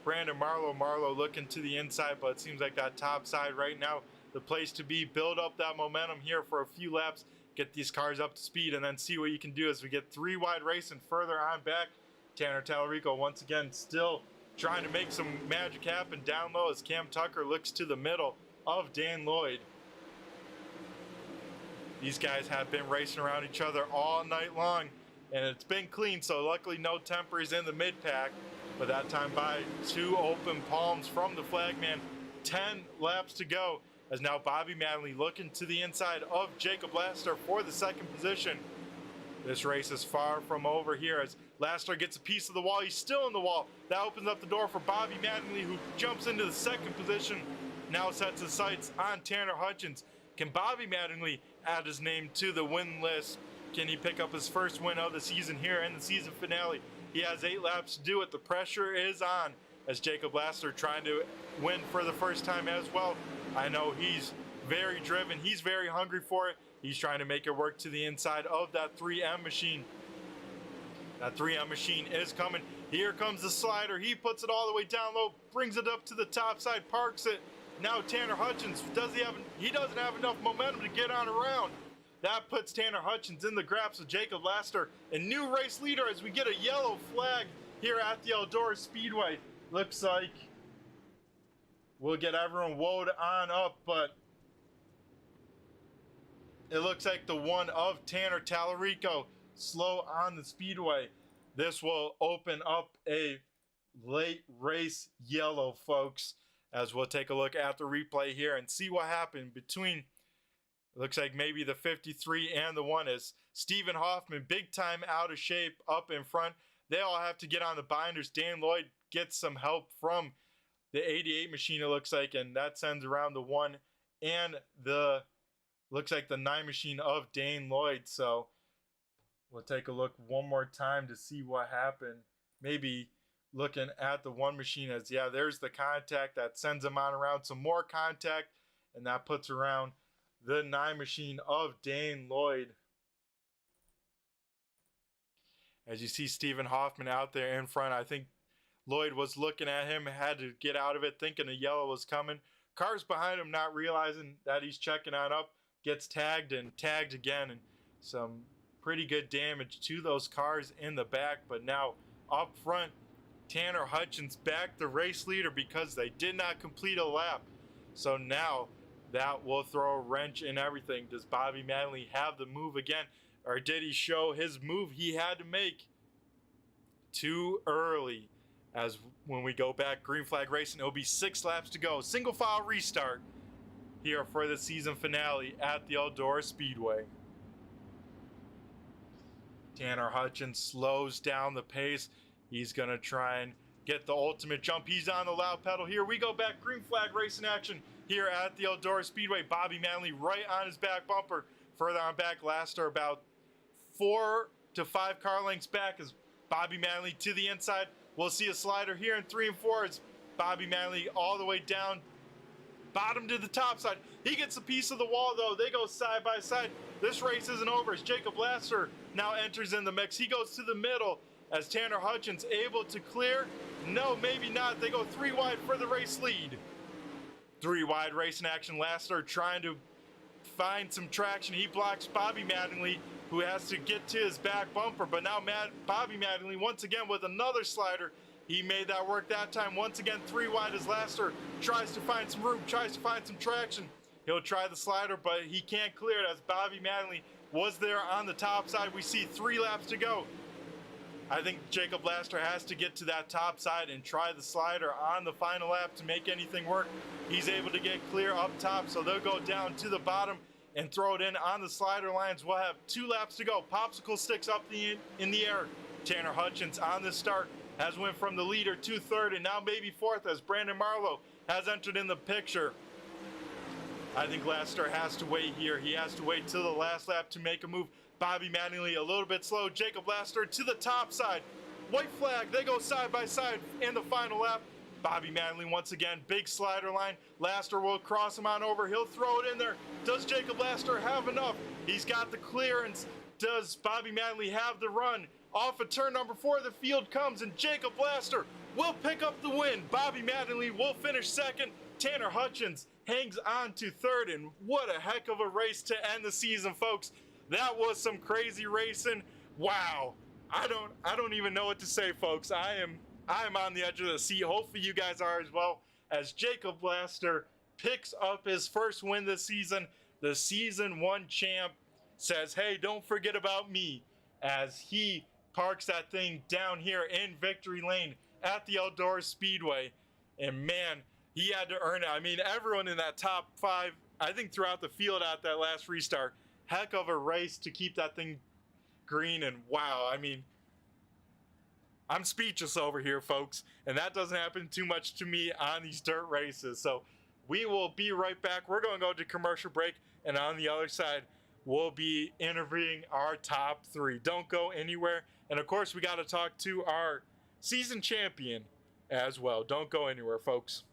Brandon Marlowe. Marlowe looking to the inside, but it seems like that top side right now, the place to be. Build up that momentum here for a few laps, get these cars up to speed, and then see what you can do as we get 3 wide racing further on back. Tanner Tallarico once again still trying to make some magic happen down low, as Cam Tucker looks to the middle of Dan Lloyd. These guys have been racing around each other all night long, and it's been clean, so luckily no tempers in the mid-pack. But that time by 2 open palms from the flagman. 10 laps to go, as now Bobby Manley looking to the inside of Jacob Laster for the 2nd position. This race is far from over here, as Laster gets a piece of the wall. He's still in the wall. That opens up the door for Bobby Manley, who jumps into the 2nd position. Now sets his sights on Tanner Hutchins. Can Bobby Mattingly add his name to the win list? Can he pick up his first win of the season here in the season finale? He has 8 laps to do it. The pressure is on, as Jacob Laster trying to win for the first time as well. I know he's very driven. He's very hungry for it. He's trying to make it work to the inside of that 3M machine. That 3M machine is coming. Here comes the slider. He puts it all the way down low, brings it up to the top side, parks it. Now Tanner Hutchins, he doesn't have enough momentum to get on around. That puts Tanner Hutchins in the grasp of Jacob Laster, a new race leader, as we get a yellow flag here at the Eldora Speedway. Looks like we'll get everyone woed on up, but it looks like the one of Tanner Tallarico slow on the speedway. This will open up a late race yellow, folks, as we'll take a look at the replay here and see what happened between, it looks like maybe the 53 and the 1, is Stephen Hoffman, big time out of shape up in front. They all have to get on the binders. Dan Lloyd gets some help from the 88 machine, it looks like, and that sends around the 1 and the, looks like the 9 machine of Dane Lloyd. So we'll take a look one more time to see what happened. Maybe looking at the 1 machine, as yeah, there's the contact that sends them on around, some more contact, and that puts around the 9 machine of Dane Lloyd. As you see Stephen Hoffman out there in front, I think Lloyd was looking at him, had to get out of it, thinking a yellow was coming. Cars behind him not realizing that he's checking on up, gets tagged and tagged again, and some pretty good damage to those cars in the back. But now up front, Tanner Hutchins back the race leader because they did not complete a lap. So now that will throw a wrench in everything. Does Bobby Manley have the move again, or did he show his move he had to make too early, as when we go back green flag racing, it'll be 6 laps to go. Single file restart here for the season finale at the Eldora Speedway. Tanner Hutchins slows down the pace. He's going to try and get the ultimate jump. He's on the loud pedal. Here we go back. Green flag racing action here at the Eldora Speedway. Bobby Manley right on his back bumper. Further on back, Laster about 4 to 5 car lengths back as Bobby Manley to the inside. We'll see a slider here in 3 and 4 as Bobby Manley all the way down, bottom to the top side. He gets a piece of the wall though. They go side by side. This race isn't over as Jacob Laster now enters in the mix. He goes to the middle as Tanner Hutchins able to clear. No, maybe not. They go 3 wide for the race lead. 3 wide racing action. Laster trying to find some traction. He blocks Bobby Mattingly, who has to get to his back bumper. But now Bobby Mattingly once again with another slider. He made that work that time. Once again, 3 wide as Laster tries to find some room, tries to find some traction. He'll try the slider, but he can't clear it as Bobby Mattingly was there on the top side. We see 3 laps to go. I think Jacob Laster has to get to that top side and try the slider on the final lap to make anything work. He's able to get clear up top, so they'll go down to the bottom and throw it in on the slider lines. We'll have 2 laps to go. Popsicle sticks up in the air. Tanner Hutchins on the start has went from the leader to 3rd and now maybe 4th as Brandon Marlowe has entered in the picture. I think Laster has to wait here. He has to wait till the last lap to make a move. Bobby Mattingly a little bit slow. Jacob Laster to the top side. White flag. They go side by side in the final lap. Bobby Mattingly once again, big slider line. Laster will cross him on over. He'll throw it in there. Does Jacob Laster have enough? He's got the clearance. Does Bobby Mattingly have the run? Off of turn number 4, the field comes, and Jacob Laster will pick up the win. Bobby Mattingly will finish 2nd. Tanner Hutchins hangs on to 3rd, and what a heck of a race to end the season, folks. That was some crazy racing. Wow. I don't even know what to say, folks. I am on the edge of the seat. Hopefully you guys are as well, as Jacob Laster picks up his first win this season. The season 1 champ says, hey, don't forget about me, as he parks that thing down here in victory lane at the Eldora Speedway. And man, he had to earn it. I mean, everyone in that top 5, I think throughout the field at that last restart, heck of a race to keep that thing green. And wow, I mean, I'm speechless over here, folks. And that doesn't happen too much to me on these dirt races. So we will be right back. We're going to go to commercial break. And on the other side, we'll be interviewing our top 3. Don't go anywhere. And of course, we got to talk to our season champion as well. Don't go anywhere, folks.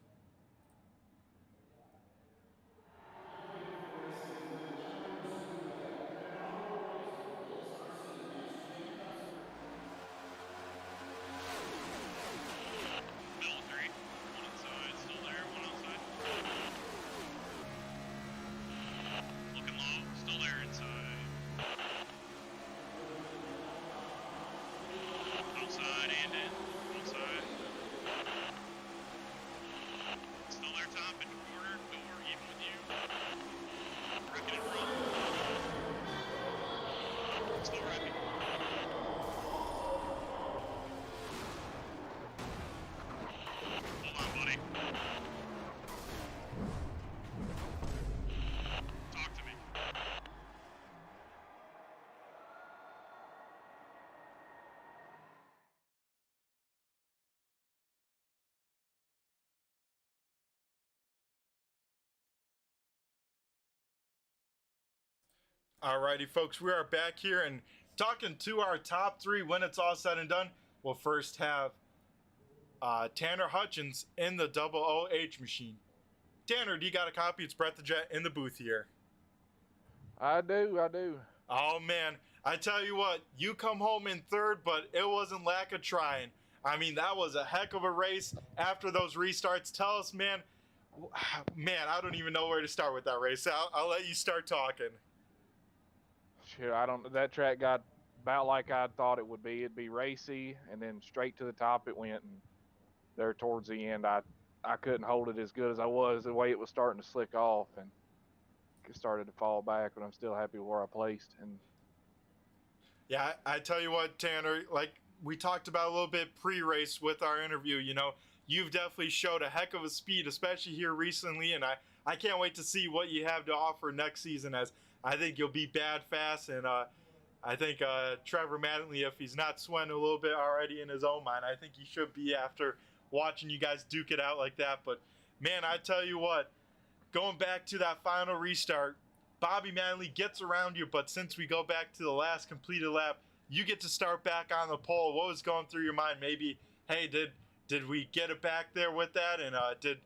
Middle 3. 1 inside. Still there. 1 outside. Looking low. Still there inside. Outside and in. Outside. Still there top into quarter. Door even with you. Wrecking and run. Still wrecking. Hold on, buddy. Talk to me. Alrighty, folks, we are back here and talking to our top 3 when it's all said and done. We'll first have Tanner Hutchins in the double OH machine. Tanner, do you got a copy? It's Brett the Jet in the booth here. I do. Oh, man, I tell you what, you come home in 3rd, but it wasn't lack of trying. I mean, that was a heck of a race after those restarts. Tell us, man, I don't even know where to start with that race. I'll let you start talking. Sure, that track got about like I thought it would be. It'd be racy, and then straight to the top it went. And there towards the end, I couldn't hold it as good as I was. The way it was starting to slick off, and it started to fall back. But I'm still happy where I placed. And yeah, I tell you what, Tanner, like we talked about a little bit pre-race with our interview. You know, you've definitely showed a heck of a speed, especially here recently, and I can't wait to see what you have to offer next season, as I think you'll be bad fast, and I think Trevor Mattingly, if he's not sweating a little bit already in his own mind, I think he should be after watching you guys duke it out like that. But, man, I tell you what, going back to that final restart, Bobby Mattingly gets around you, but since we go back to the last completed lap, you get to start back on the pole. What was going through your mind? Maybe, hey, did we get it back there with that? And did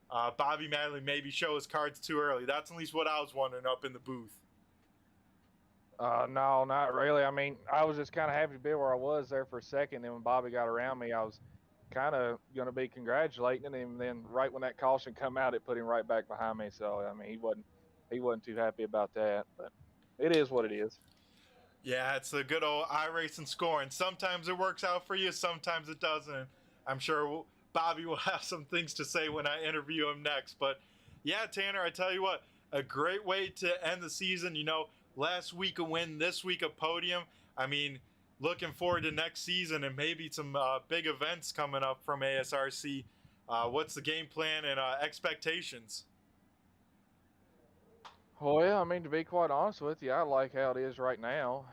Bobby Mattingly maybe show his cards too early? That's at least what I was wondering up in the booth. No, not really. I mean, I was just kind of happy to be where I was there for a second. Then when Bobby got around me, I was kind of going to be congratulating him. And then right when that caution come out, it put him right back behind me. So I mean, he wasn't too happy about that. But it is what it is. Yeah, it's the good old iRacing scoring. Sometimes it works out for you, sometimes it doesn't. I'm sure Bobby will have some things to say when I interview him next. But yeah, Tanner, I tell you what, a great way to end the season. You know, last week a win, this week a podium. I mean, looking forward to next season and maybe some big events coming up from ASRC. What's the game plan and expectations? Well, I mean, to be quite honest with you, I like how it is right now.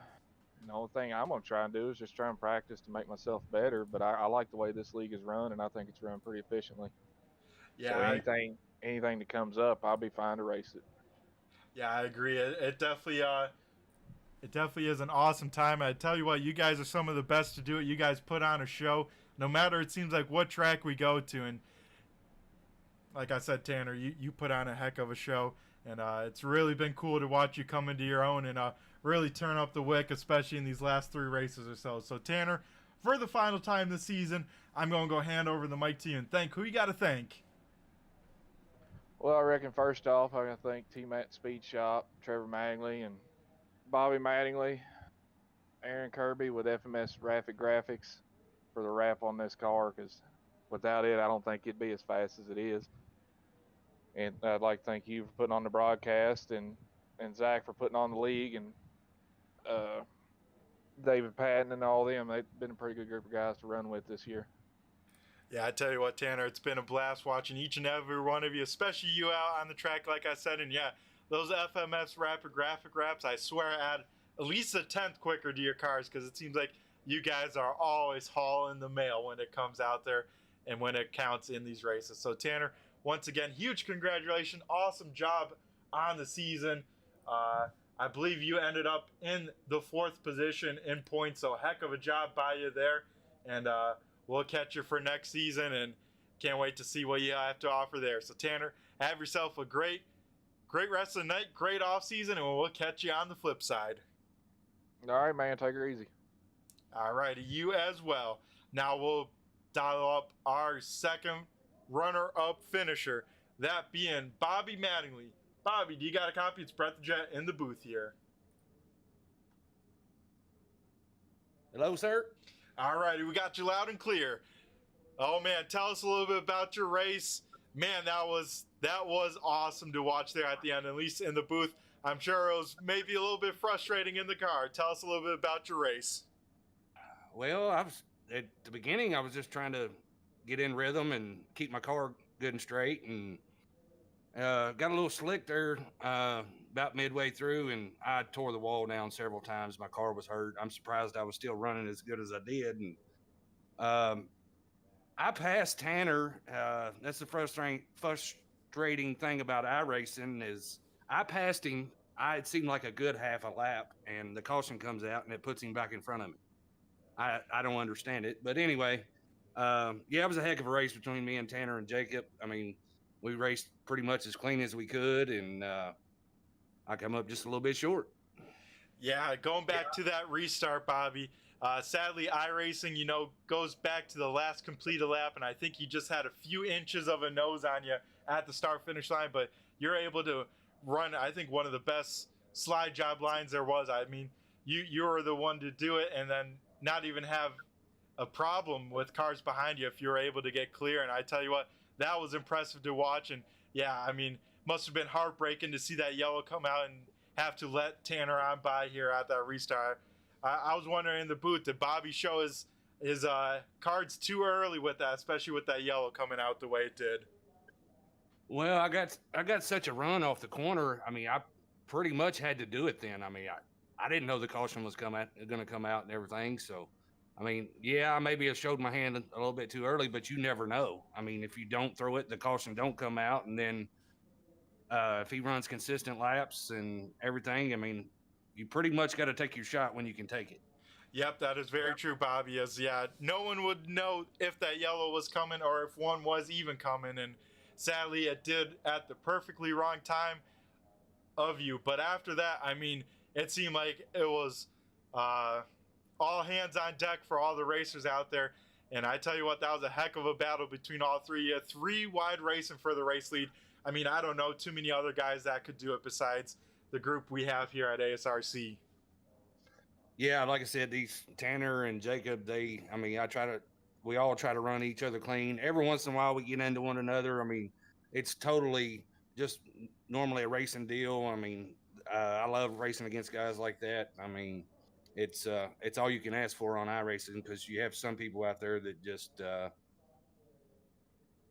The only thing I'm going to try and do is just try and practice to make myself better. But I like the way this league is run, and I think it's run pretty efficiently. Yeah, So anything that comes up, I'll be fine to race it. Yeah, I agree. It definitely is an awesome time. I tell you what, you guys are some of the best to do it. You guys put on a show, no matter it seems like what track we go to. And like I said, Tanner, you put on a heck of a show. And it's really been cool to watch you come into your own and really turn up the wick, especially in these last 3 races or so. So, Tanner, for the final time this season, I'm going to go hand over the mic to you and thank who you got to thank. Well, I reckon first off, I'm going to thank T-Matt Speed Shop, Trevor Mattingly, and Bobby Mattingly, Aaron Kirby with FMS Rapid Graphics for the wrap on this car, because without it, I don't think it'd be as fast as it is. And I'd like to thank you for putting on the broadcast, and Zach for putting on the league, and David Patton and all them. They've been a pretty good group of guys to run with this year. Yeah, I tell you what, Tanner, it's been a blast watching each and every one of you, especially you out on the track, like I said. And yeah, those FMS Rapid Graphic Wraps, I swear add at least a tenth quicker to your cars, because it seems like you guys are always hauling the mail when it comes out there and when it counts in these races. So, Tanner, once again, huge congratulations. Awesome job on the season. I believe you ended up in the 4th position in points, so heck of a job by you there. And we'll catch you for next season, and can't wait to see what you have to offer there. So, Tanner, have yourself a great rest of the night, great off season, and we'll catch you on the flip side. All right, man. Take her easy. All righty, you as well. Now we'll dial up our second runner-up finisher, that being Bobby Mattingly. Bobby, do you got a copy? It's Brett the Jet in the booth here. Hello, sir. All righty, we got you loud and clear. Oh man, tell us a little bit about your race. Man, that was awesome to watch there at the end, at least in the booth. I'm sure it was maybe a little bit frustrating in the car. Tell us a little bit about your race. Well, at the beginning, I was just trying to get in rhythm and keep my car good and straight, and got a little slick there about midway through, and I tore the wall down several times. My car was hurt. I'm surprised I was still running as good as I did. And I passed Tanner. That's the frustrating thing about iRacing is I passed him. It seemed like a good half a lap, and the caution comes out, and it puts him back in front of me. I don't understand it. But anyway, yeah, it was a heck of a race between me and Tanner and Jacob. I mean, we raced pretty much as clean as we could, and I come up just a little bit short. Yeah, going back to that restart, Bobby. Sadly, iRacing, goes back to the last completed lap, and I think you just had a few inches of a nose on you at the start-finish line, but you're able to run, I think, one of the best slide job lines there was. I mean, you were the one to do it, and then not even have a problem with cars behind you if you were able to get clear. And I tell you what, that was impressive to watch. And yeah, I mean, must have been heartbreaking to see that yellow come out and have to let Tanner on by here at that restart. I was wondering in the booth, did Bobby show his his cards too early with that, especially with that yellow coming out the way it did. Well, I got such a run off the corner. I mean, I pretty much had to do it then. I mean, I didn't know the caution was going to come out and everything. So, I mean, yeah, I maybe have showed my hand a little bit too early, but you never know. I mean, if you don't throw it, the caution don't come out, and then if he runs consistent laps and everything, I mean, you pretty much got to take your shot when you can take it. Yep, that is very true, Bobby. As yeah, no one would know if that yellow was coming or if one was even coming, and sadly, it did at the perfectly wrong time of you. But after that, I mean, it seemed like it was all hands on deck for all the racers out there. And I tell you what, that was a heck of a battle between all three. 3 wide racing for the race lead. I mean, I don't know too many other guys that could do it besides the group we have here at ASRC. Yeah, like I said, these Tanner and Jacob, we all try to run each other clean. Every once in a while we get into one another. I mean, it's totally just normally a racing deal. I mean, I love racing against guys like that. I mean, it's all you can ask for on iRacing, because you have some people out there that just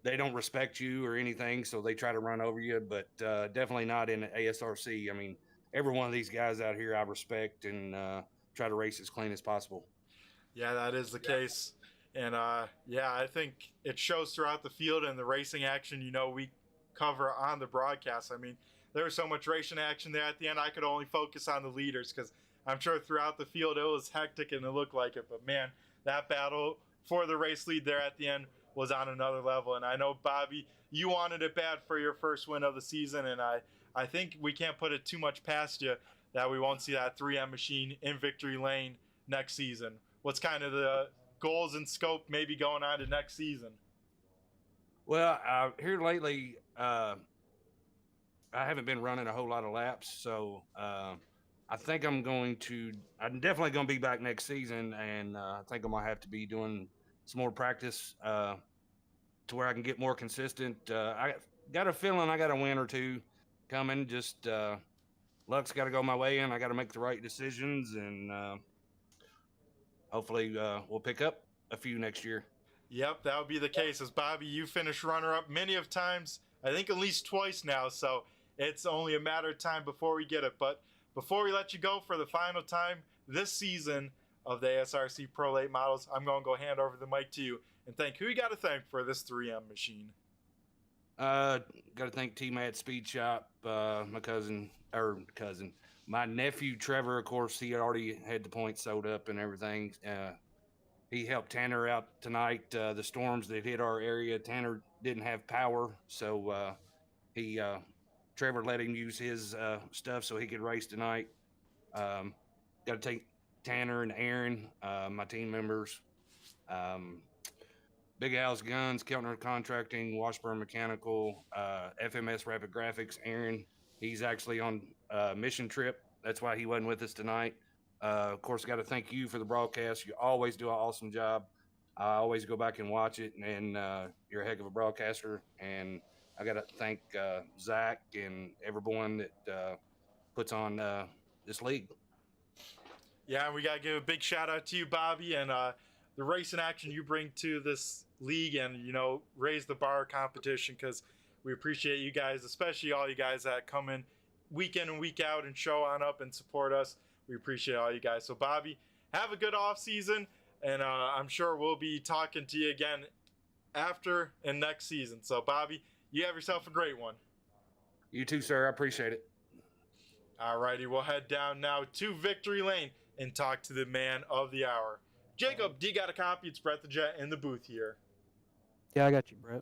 they don't respect you or anything, so they try to run over you, but definitely not in ASRC. I mean, every one of these guys out here I respect and try to race as clean as possible. Yeah, that is the case. And yeah, I think it shows throughout the field and the racing action, you know, we cover on the broadcast. I mean, there was so much racing action there at the end, I could only focus on the leaders, because I'm sure throughout the field it was hectic and it looked like it. But man, that battle for the race lead there at the end was on another level. And I know, Bobby, you wanted it bad for your first win of the season, and I think we can't put it too much past you that we won't see that 3M machine in victory lane next season. What's kind of the goals and scope maybe going on to next season? Well, here lately, I haven't been running a whole lot of laps, so I think I'm definitely going to be back next season, and I think I'm going to have to be doing some more practice to where I can get more consistent. I got a feeling I got a win or two coming. Just luck's got to go my way, and I got to make the right decisions, and hopefully we'll pick up a few next year. Yep, that would be the case. As Bobby, you finished runner-up many of times, I think at least twice now, so it's only a matter of time before we get it. But before we let you go for the final time this season of the ASRC Pro Late Models, I'm going to go hand over the mic to you and thank who you got to thank for this 3M machine. Got to thank T-Mad Speed Shop, my nephew Trevor. Of course, he already had the points sewed up and everything. He helped Tanner out tonight. The storms that hit our area, Tanner didn't have power, so Trevor let him use his stuff so he could race tonight. Got to thank Tanner and Aaron, my team members. Big Al's Guns, Keltner Contracting, Washburn Mechanical, FMS Rapid Graphics. Aaron, he's actually on a mission trip. That's why he wasn't with us tonight. Of course, got to thank you for the broadcast. You always do an awesome job. I always go back and watch it, and you're a heck of a broadcaster. And I got to thank Zach and everyone that puts on this league. Yeah, and we got to give a big shout out to you, Bobby, and the racing action you bring to this league, and, you know, raise the bar competition, because we appreciate you guys, especially all you guys that come in week and week out and show on up and support us. We appreciate all you guys. So, Bobby, have a good off season, and I'm sure we'll be talking to you again after and next season. So, Bobby, you have yourself a great one. You too, sir. I appreciate it. All righty, we'll head down now to Victory Lane and talk to the man of the hour. Jacob, do you got a copy? It's Brett the Jet in the booth here. Yeah, I got you, Brett.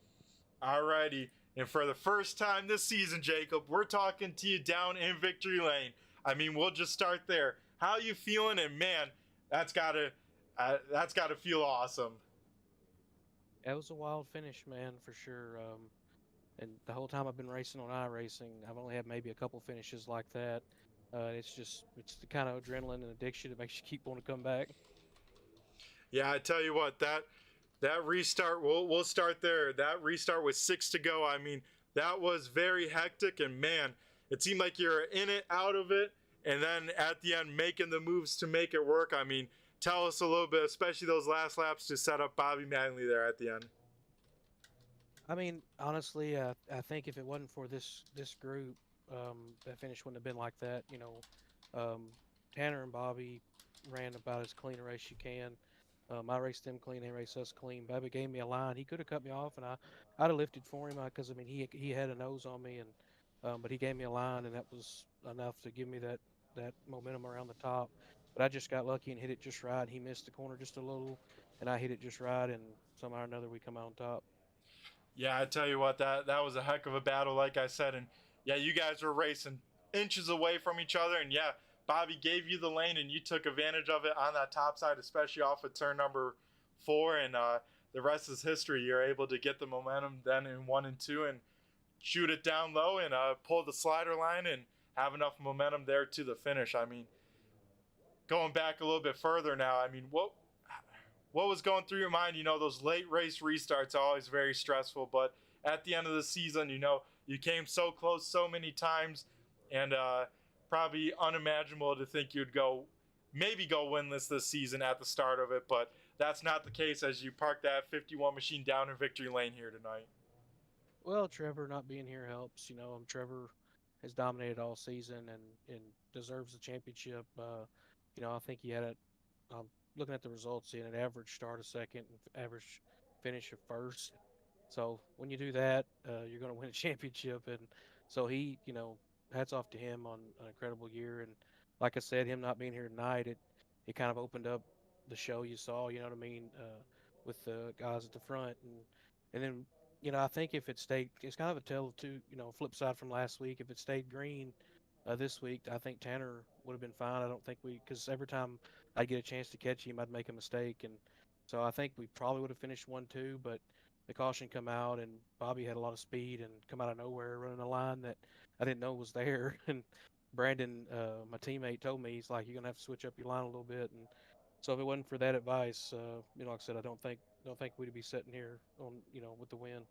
All righty. And for the first time this season, Jacob, we're talking to you down in Victory Lane. I mean, we'll just start there. How you feeling? And man, that's gotta feel awesome. It was a wild finish, man, for sure. And the whole time I've been racing on iRacing, I've only had maybe a couple finishes like that. It's the kind of adrenaline and addiction that makes you keep wanting to come back. Yeah, I tell you what, that restart, we'll start there. That restart with 6 to go. I mean, that was very hectic, and man, it seemed like you're in it, out of it, and then at the end making the moves to make it work. I mean, tell us a little bit, especially those last laps to set up Bobby Manley there at the end. I mean, honestly, I think if it wasn't for this group, that finish wouldn't have been like that. Tanner and Bobby ran about as clean a race you can. I raced them clean, they raced us clean. Bobby gave me a line. He could have cut me off, and I'd have lifted for him because I mean he had a nose on me, and but he gave me a line, and that was enough to give me that momentum around the top. But I just got lucky and hit it just right. He missed the corner just a little, and I hit it just right, and somehow or another we come out on top. Yeah, I tell you what, that was a heck of a battle, like I said, and yeah, you guys were racing inches away from each other, and yeah, Bobby gave you the lane, and you took advantage of it on that top side, especially off of turn number 4, and the rest is history. You're able to get the momentum then in 1 and 2, and shoot it down low, and pull the slider line, and have enough momentum there to the finish. I mean, going back a little bit further now, I mean, what was going through your mind? Those late race restarts are always very stressful, but at the end of the season, you came so close so many times, and probably unimaginable to think you'd maybe go winless this season at the start of it, but that's not the case as you park that 51 machine down in victory lane here tonight. Well, Trevor not being here helps. Trevor has dominated all season and deserves the championship. I think he had looking at the results, he had an average start of second and average finish of first. So when you do that, you're going to win a championship. And so he, hats off to him on an incredible year. And like I said, him not being here tonight, it kind of opened up the show you saw, you know what I mean, with the guys at the front. And then, I think if it stayed, it's kind of a tale of two, flip side from last week. If it stayed green this week, I think Tanner would have been fine. I don't think because every time I get a chance to catch him, I'd make a mistake. And so I think we probably would have finished 1-2, but the caution come out and Bobby had a lot of speed and come out of nowhere running a line that I didn't know was there. And Brandon, my teammate, told me, he's like, you're going to have to switch up your line a little bit. And so if it wasn't for that advice, like I said, I don't think we'd be sitting here on, with the win.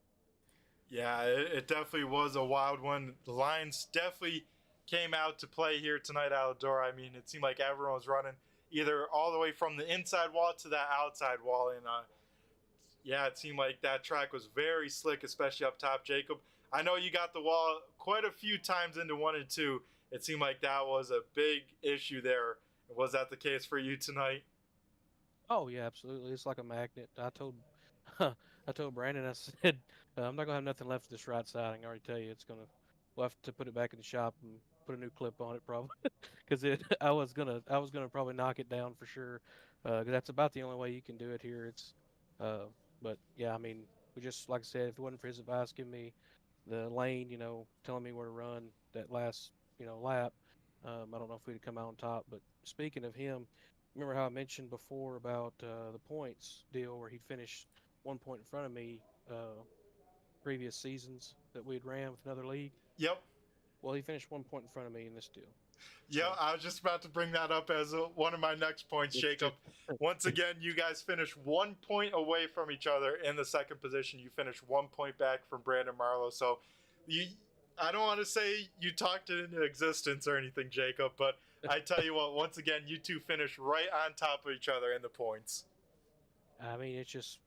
Yeah, it definitely was a wild one. The lines definitely came out to play here tonight at Eldora. I mean, it seemed like everyone was running either all the way from the inside wall to that outside wall. And yeah, it seemed like that track was very slick, especially up top, Jacob. I know you got the wall quite a few times into 1 and 2. It seemed like that was a big issue there. Was that the case for you tonight? Oh yeah, absolutely. It's like a magnet. I told Brandon, I said, I'm not gonna have nothing left of this right side. I can already tell you, we'll have to put it back in the shop and put a new clip on it probably, because I was gonna probably knock it down for sure, because that's about the only way you can do it here. But yeah, I mean, we just, like I said, if it wasn't for his advice, giving me the lane, telling me where to run that last, lap, I don't know if we'd have come out on top. But speaking of him, remember how I mentioned before about the points deal where he'd finished 1 point in front of me previous seasons that we'd ran with another league? Yep. Well, he finished 1 point in front of me in this deal. Yeah, so I was just about to bring that up as one of my next points, Jacob. Once again, you guys finished 1 point away from each other in the second position. You finished 1 point back from Brandon Marlowe. So I don't want to say you talked it into existence or anything, Jacob, but I tell you what, once again, you two finished right on top of each other in the points. I mean, it's just,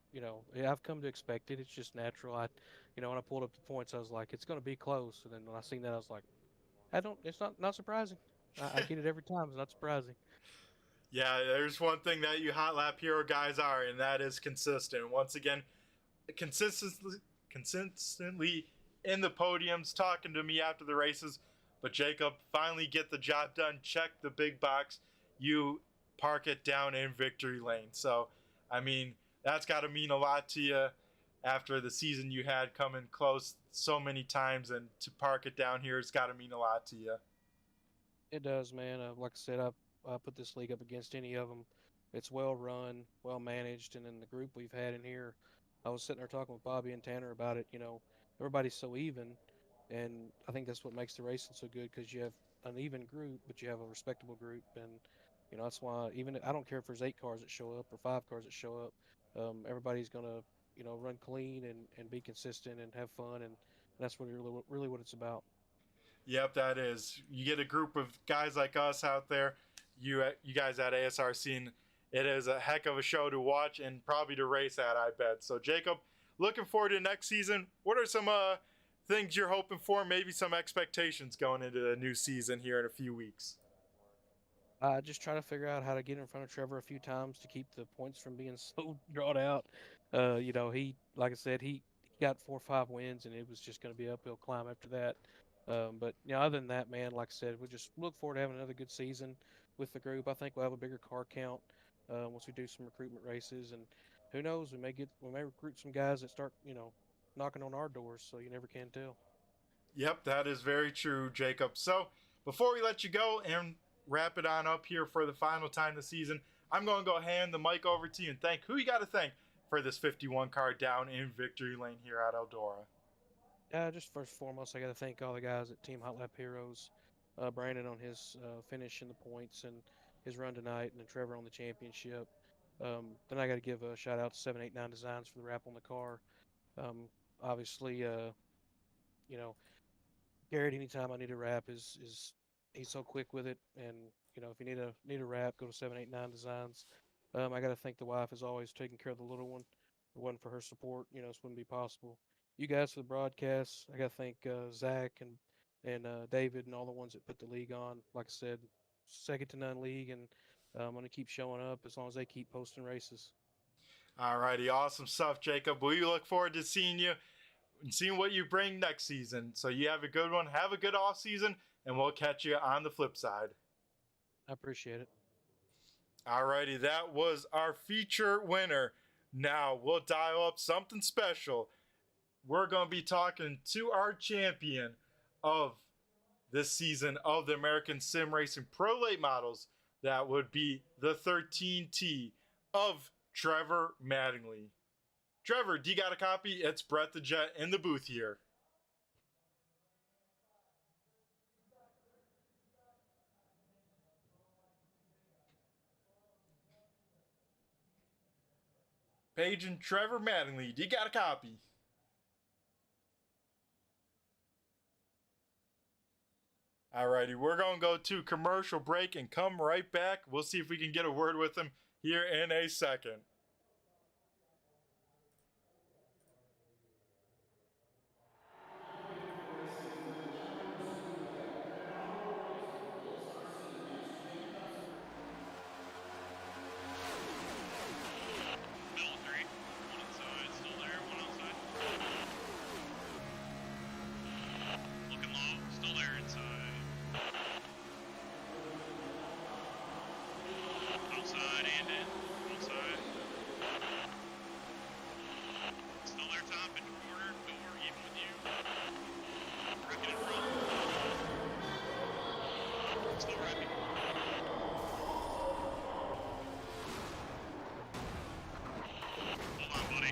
I've come to expect it. It's just natural. When I pulled up the points, I was like, it's going to be close. And then when I seen that, I was like, it's not surprising. I get it every time. It's not surprising. Yeah, there's one thing that you hot lap hero guys are, and that is consistent. Once again, consistently in the podiums, talking to me after the races. But Jacob, finally get the job done. Check the big box. You park it down in victory lane. So, I mean, that's got to mean a lot to you after the season you had coming close so many times, and to park it down here, it's got to mean a lot to you. It does, man. Like I said, I put this league up against any of them. It's well run, well managed, and in the group we've had in here, I was sitting there talking with Bobby and Tanner about it. Everybody's so even, and I think that's what makes the racing so good, because you have an even group, but you have a respectable group, and that's why even I don't care if there's 8 cars that show up or 5 cars that show up. Everybody's gonna run clean and be consistent and have fun, and that's really what it's about. Yep, that is. You get a group of guys like us out there, you guys at ASRC, and it is a heck of a show to watch and probably to race at, I bet. So, Jacob, looking forward to next season. What are some things you're hoping for? Maybe some expectations going into the new season here in a few weeks. Just trying to figure out how to get in front of Trevor a few times to keep the points from being so drawn out. He, like I said, he got 4 or 5 wins, and it was just going to be an uphill climb after that. But other than that, man, like I said, we just look forward to having another good season with the group. I think we'll have a bigger car count once we do some recruitment races, and who knows, we may recruit some guys that start, knocking on our doors. So you never can tell. Yep, that is very true, Jacob. So before we let you go and wrap it on up here for the final time this season, I'm going to go hand the mic over to you and thank who you got to thank for this 51 car down in victory lane here at Eldora. Just first and foremost, I got to thank all the guys at Team Hot Lap Heroes, Brandon on his finish in the points and his run tonight, and then Trevor on the championship. Then I got to give a shout out to 789 Designs for the wrap on the car. Obviously, Garrett, anytime I need a wrap, is he's so quick with it, and if you need a wrap, go to 789 Designs. I got to thank the wife as always, taking care of the little one. If it wasn't for her support, this wouldn't be possible. You guys for the broadcast, I got to thank Zach and David and all the ones that put the league on. Like I said, second to none league, and I'm going to keep showing up as long as they keep posting races. All righty, awesome stuff, Jacob. We look forward to seeing you and seeing what you bring next season. So you have a good one. Have a good off season, and we'll catch you on the flip side. I appreciate it. All righty, that was our feature winner. Now we'll dial up something special. We're going to be talking to our champion of this season of the American Sim Racing Pro Late Models. That would be the 13T of Trevor Mattingly. Trevor, do you got a copy? It's Brett the Jet in the booth here. Paige and Trevor Mattingly, do you got a copy? Alrighty, we're going to go to commercial break and come right back. We'll see if we can get a word with him here in a second. Middle 3. One inside. Still there. One outside. Looking low. Still there inside. Outside and in. Outside. Still there top into corner. Door even with you. Wrecking in front. Still wrecking. Hold on, buddy.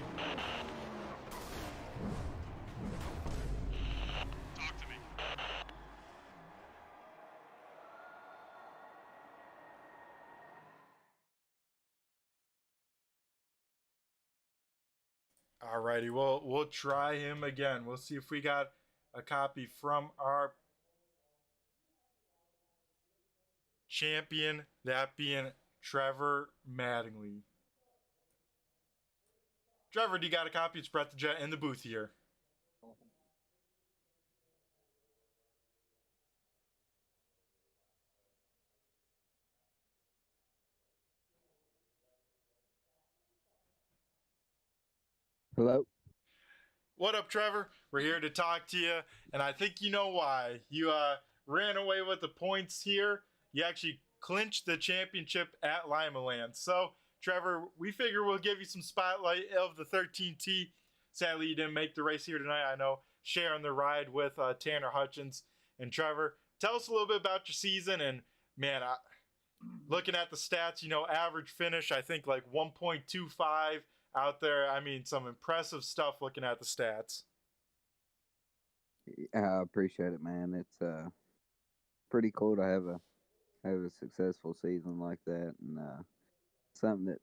Talk to me. Alrighty, we'll try him again. We'll see if we got a copy from our champion, that being Trevor Mattingly. Trevor, do you got a copy? It's Brett the Jet in the booth here. Hello. What up, Trevor? We're here to talk to you, and I think you know why. You ran away with the points here. You actually clinched the championship at Lima Land. So, Trevor, we figure we'll give you some spotlight of the 13T. Sadly, you didn't make the race here tonight. I know, sharing the ride with Tanner Hutchins. And Trevor, tell us a little bit about your season. And, man, looking at the stats, average finish, I think like 1.25 out there. I mean, some impressive stuff looking at the stats. I appreciate it, man. It's pretty cool to have a successful season like that, and something that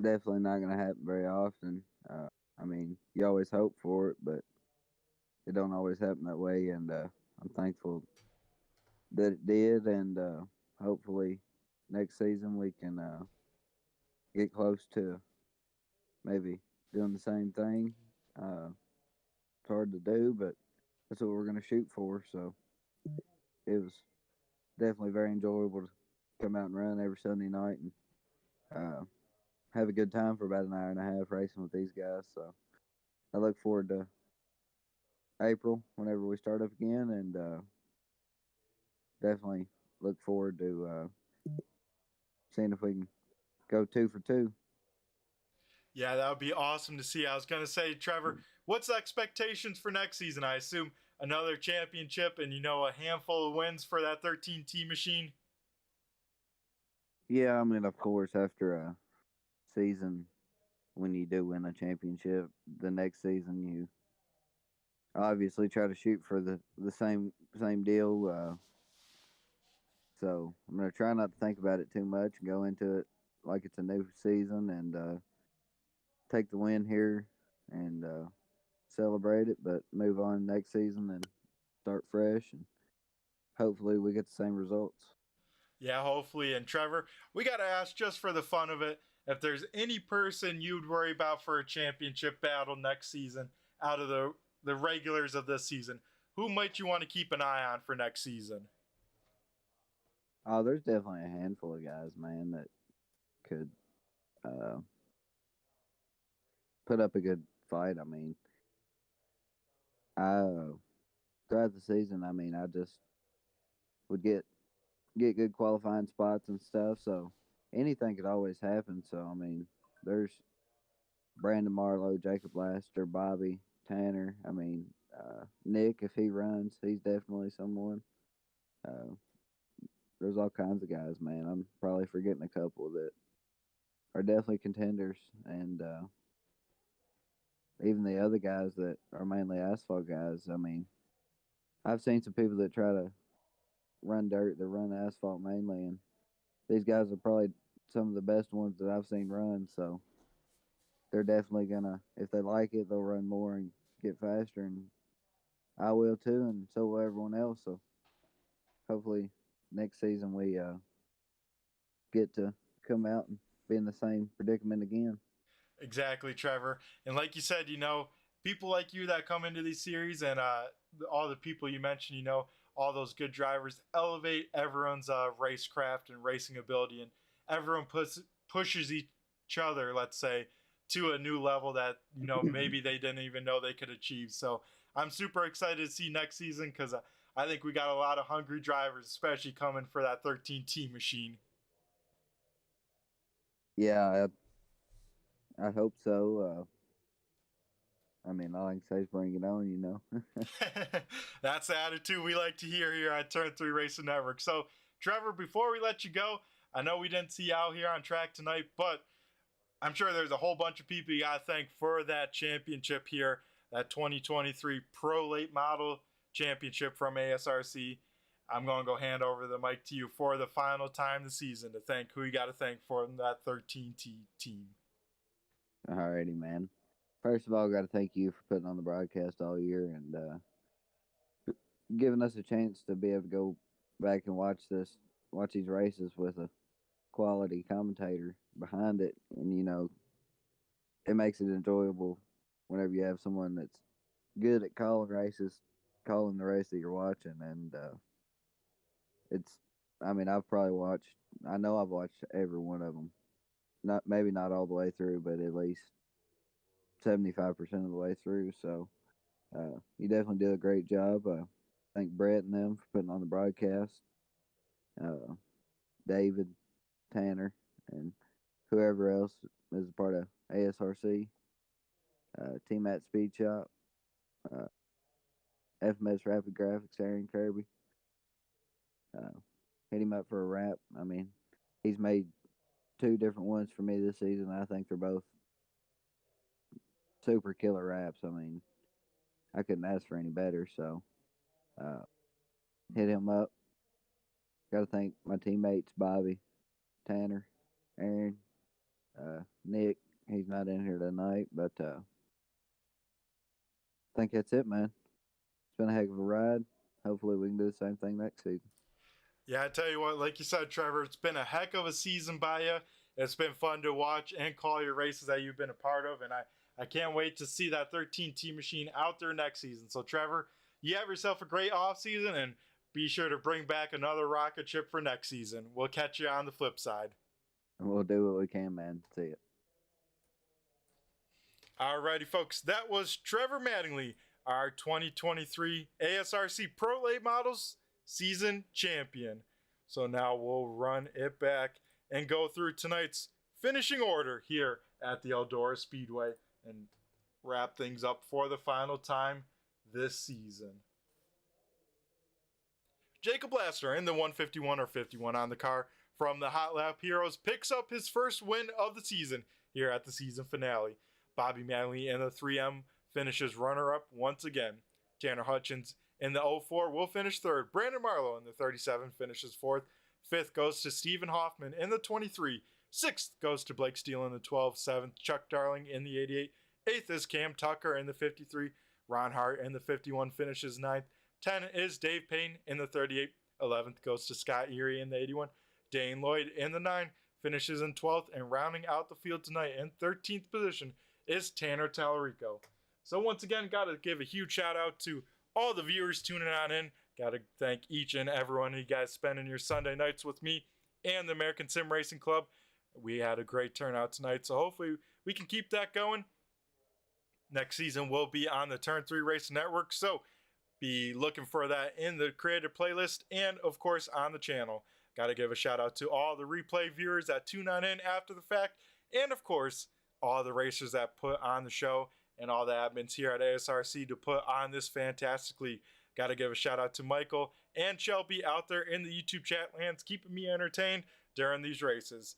definitely not going to happen very often. I mean, you always hope for it, but it don't always happen that way. And I'm thankful that it did, and hopefully next season we can get close to maybe doing the same thing. It's hard to do, but that's what we're going to shoot for. So it was definitely very enjoyable to come out and run every Sunday night and uh, have a good time for about an hour and a half racing with these guys. So I look forward to April whenever we start up again, and definitely look forward to seeing if we can go 2 for 2. Yeah, that would be awesome to see. I was going to say, Trevor, what's the expectations for next season? I assume another championship and, a handful of wins for that 13T machine. Yeah, I mean, of course, after a season, when you do win a championship, the next season you obviously try to shoot for the same deal. So I'm gonna try not to think about it too much and go into it like it's a new season and take the win here and celebrate it, but move on next season and start fresh and hopefully we get the same results. Yeah, hopefully. And Trevor, we got to ask just for the fun of it, if there's any person you'd worry about for a championship battle next season out of the regulars of this season, who might you want to keep an eye on for next season? Oh, there's definitely a handful of guys, man, that could uh, put up a good fight. I mean, I throughout the season, I mean, I just would get good qualifying spots and stuff. So anything could always happen. So I mean, there's Brandon Marlowe, Jacob Laster, Bobby, Tanner. I mean, Nick, if he runs, he's definitely someone. Uh, there's all kinds of guys, man. I'm probably forgetting a couple that are definitely contenders, and even the other guys that are mainly asphalt guys. I mean, I've seen some people that try to run dirt, that run asphalt mainly, and these guys are probably some of the best ones that I've seen run. So they're definitely gonna, if they like it, they'll run more and get faster, and I will too, and so will everyone else. So hopefully next season we get to come out and be in the same predicament again. Exactly, Trevor. And like you said, people like you that come into these series and all the people you mentioned, all those good drivers elevate everyone's racecraft and racing ability, and everyone pushes each other, let's say, to a new level that maybe they didn't even know they could achieve. So I'm super excited to see next season because I think we got a lot of hungry drivers, especially coming for that 13T machine. Yeah, I hope so. I mean, all I can say is bring it on, That's the attitude we like to hear here on Turn 3 Racing Network. So, Trevor, before we let you go, I know we didn't see you out here on track tonight, but I'm sure there's a whole bunch of people you got to thank for that championship here, that 2023 Pro Late Model Championship from ASRC. I'm going to go hand over the mic to you for the final time this season to thank who you got to thank for that 13T team. Alrighty, man. First of all, I got to thank you for putting on the broadcast all year and giving us a chance to be able to go back and watch these races with a quality commentator behind it, and it makes it enjoyable whenever you have someone that's good at calling races, calling the race that you're watching, and it's. I mean, I know I've watched every one of them. Maybe not all the way through, but at least 75% of the way through. So you definitely do a great job. Thank Brett and them for putting on the broadcast. David, Tanner, and whoever else is a part of ASRC. Team at Speed Shop. FMS Rapid Graphics, Aaron Kirby. Hit him up for a wrap. I mean, he's made 2 different ones for me this season. I think they're both super killer wraps. I mean, I couldn't ask for any better. So, hit him up. Got to thank my teammates, Bobby, Tanner, Aaron, Nick. He's not in here tonight, but I think that's it, man. It's been a heck of a ride. Hopefully, we can do the same thing next season. Yeah, I tell you what, like you said, Trevor, it's been a heck of a season by you. It's been fun to watch and call your races that you've been a part of, and I can't wait to see that 13T machine out there next season. So, Trevor, you have yourself a great off season, and be sure to bring back another rocket ship for next season. We'll catch you on the flip side. We'll do what we can, man. See ya. Alrighty, folks, that was Trevor Mattingly, our 2023 ASRC Pro Late Models season champion. So now we'll run it back and go through tonight's finishing order here at the Eldora Speedway and wrap things up for the final time this season. Jacob Lassner in the 151 or 51 on the car from the Hot Lap Heroes picks up his first win of the season here at the season finale. Bobby Manley in the 3M finishes runner-up once again. Tanner Hutchins in the 04 will finish third. Brandon Marlowe in the 37 finishes fourth. Fifth goes to Stephen Hoffman in the 23. Sixth goes to Blake Steele in the 12. Seventh, Chuck Darling in the 88. Eighth is Cam Tucker in the 53. Ron Hart in the 51 finishes ninth. 10 is Dave Payne in the 38. 11th goes to Scott Erie in the 81. Dane Lloyd in the 9 finishes in 12th. And rounding out the field tonight in 13th position is Tanner Tallarico. So once again, got to give a huge shout out to all the viewers tuning on in. Got to thank each and every one of you guys spending your Sunday nights with me and the American Sim Racing Club. We had a great turnout tonight, so hopefully we can keep that going. Next season will be on the Turn 3 Racing Network, so be looking for that in the creator playlist and, of course, on the channel. Got to give a shout out to all the replay viewers that tune on in after the fact, and, of course, all the racers that put on the show and all the admins here at ASRC to put on this fantastic league. Got to give a shout out to Michael and Shelby out there in the YouTube chat lands, keeping me entertained during these races.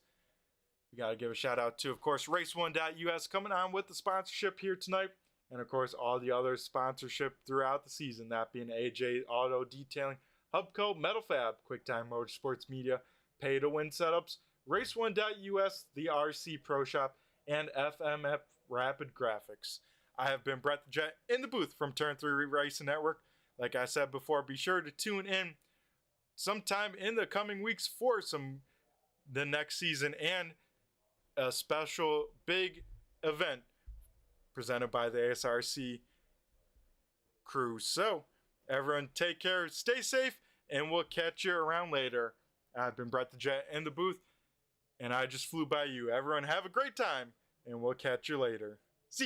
We got to give a shout out to, of course, Race1.us coming on with the sponsorship here tonight. And, of course, all the other sponsorship throughout the season, that being AJ Auto Detailing, Hubco, Metal Fab, QuickTime Motorsports Media, Pay to Win Setups, Race1.us, the RC Pro Shop, and FMF Rapid Graphics. I have been Brett the Jet in the booth from Turn 3 Racing Network. Like I said before, be sure to tune in sometime in the coming weeks for the next season and a special big event presented by the ASRC crew. So, everyone take care, stay safe, and we'll catch you around later. I've been Brett the Jet in the booth, and I just flew by you. Everyone have a great time, and we'll catch you later.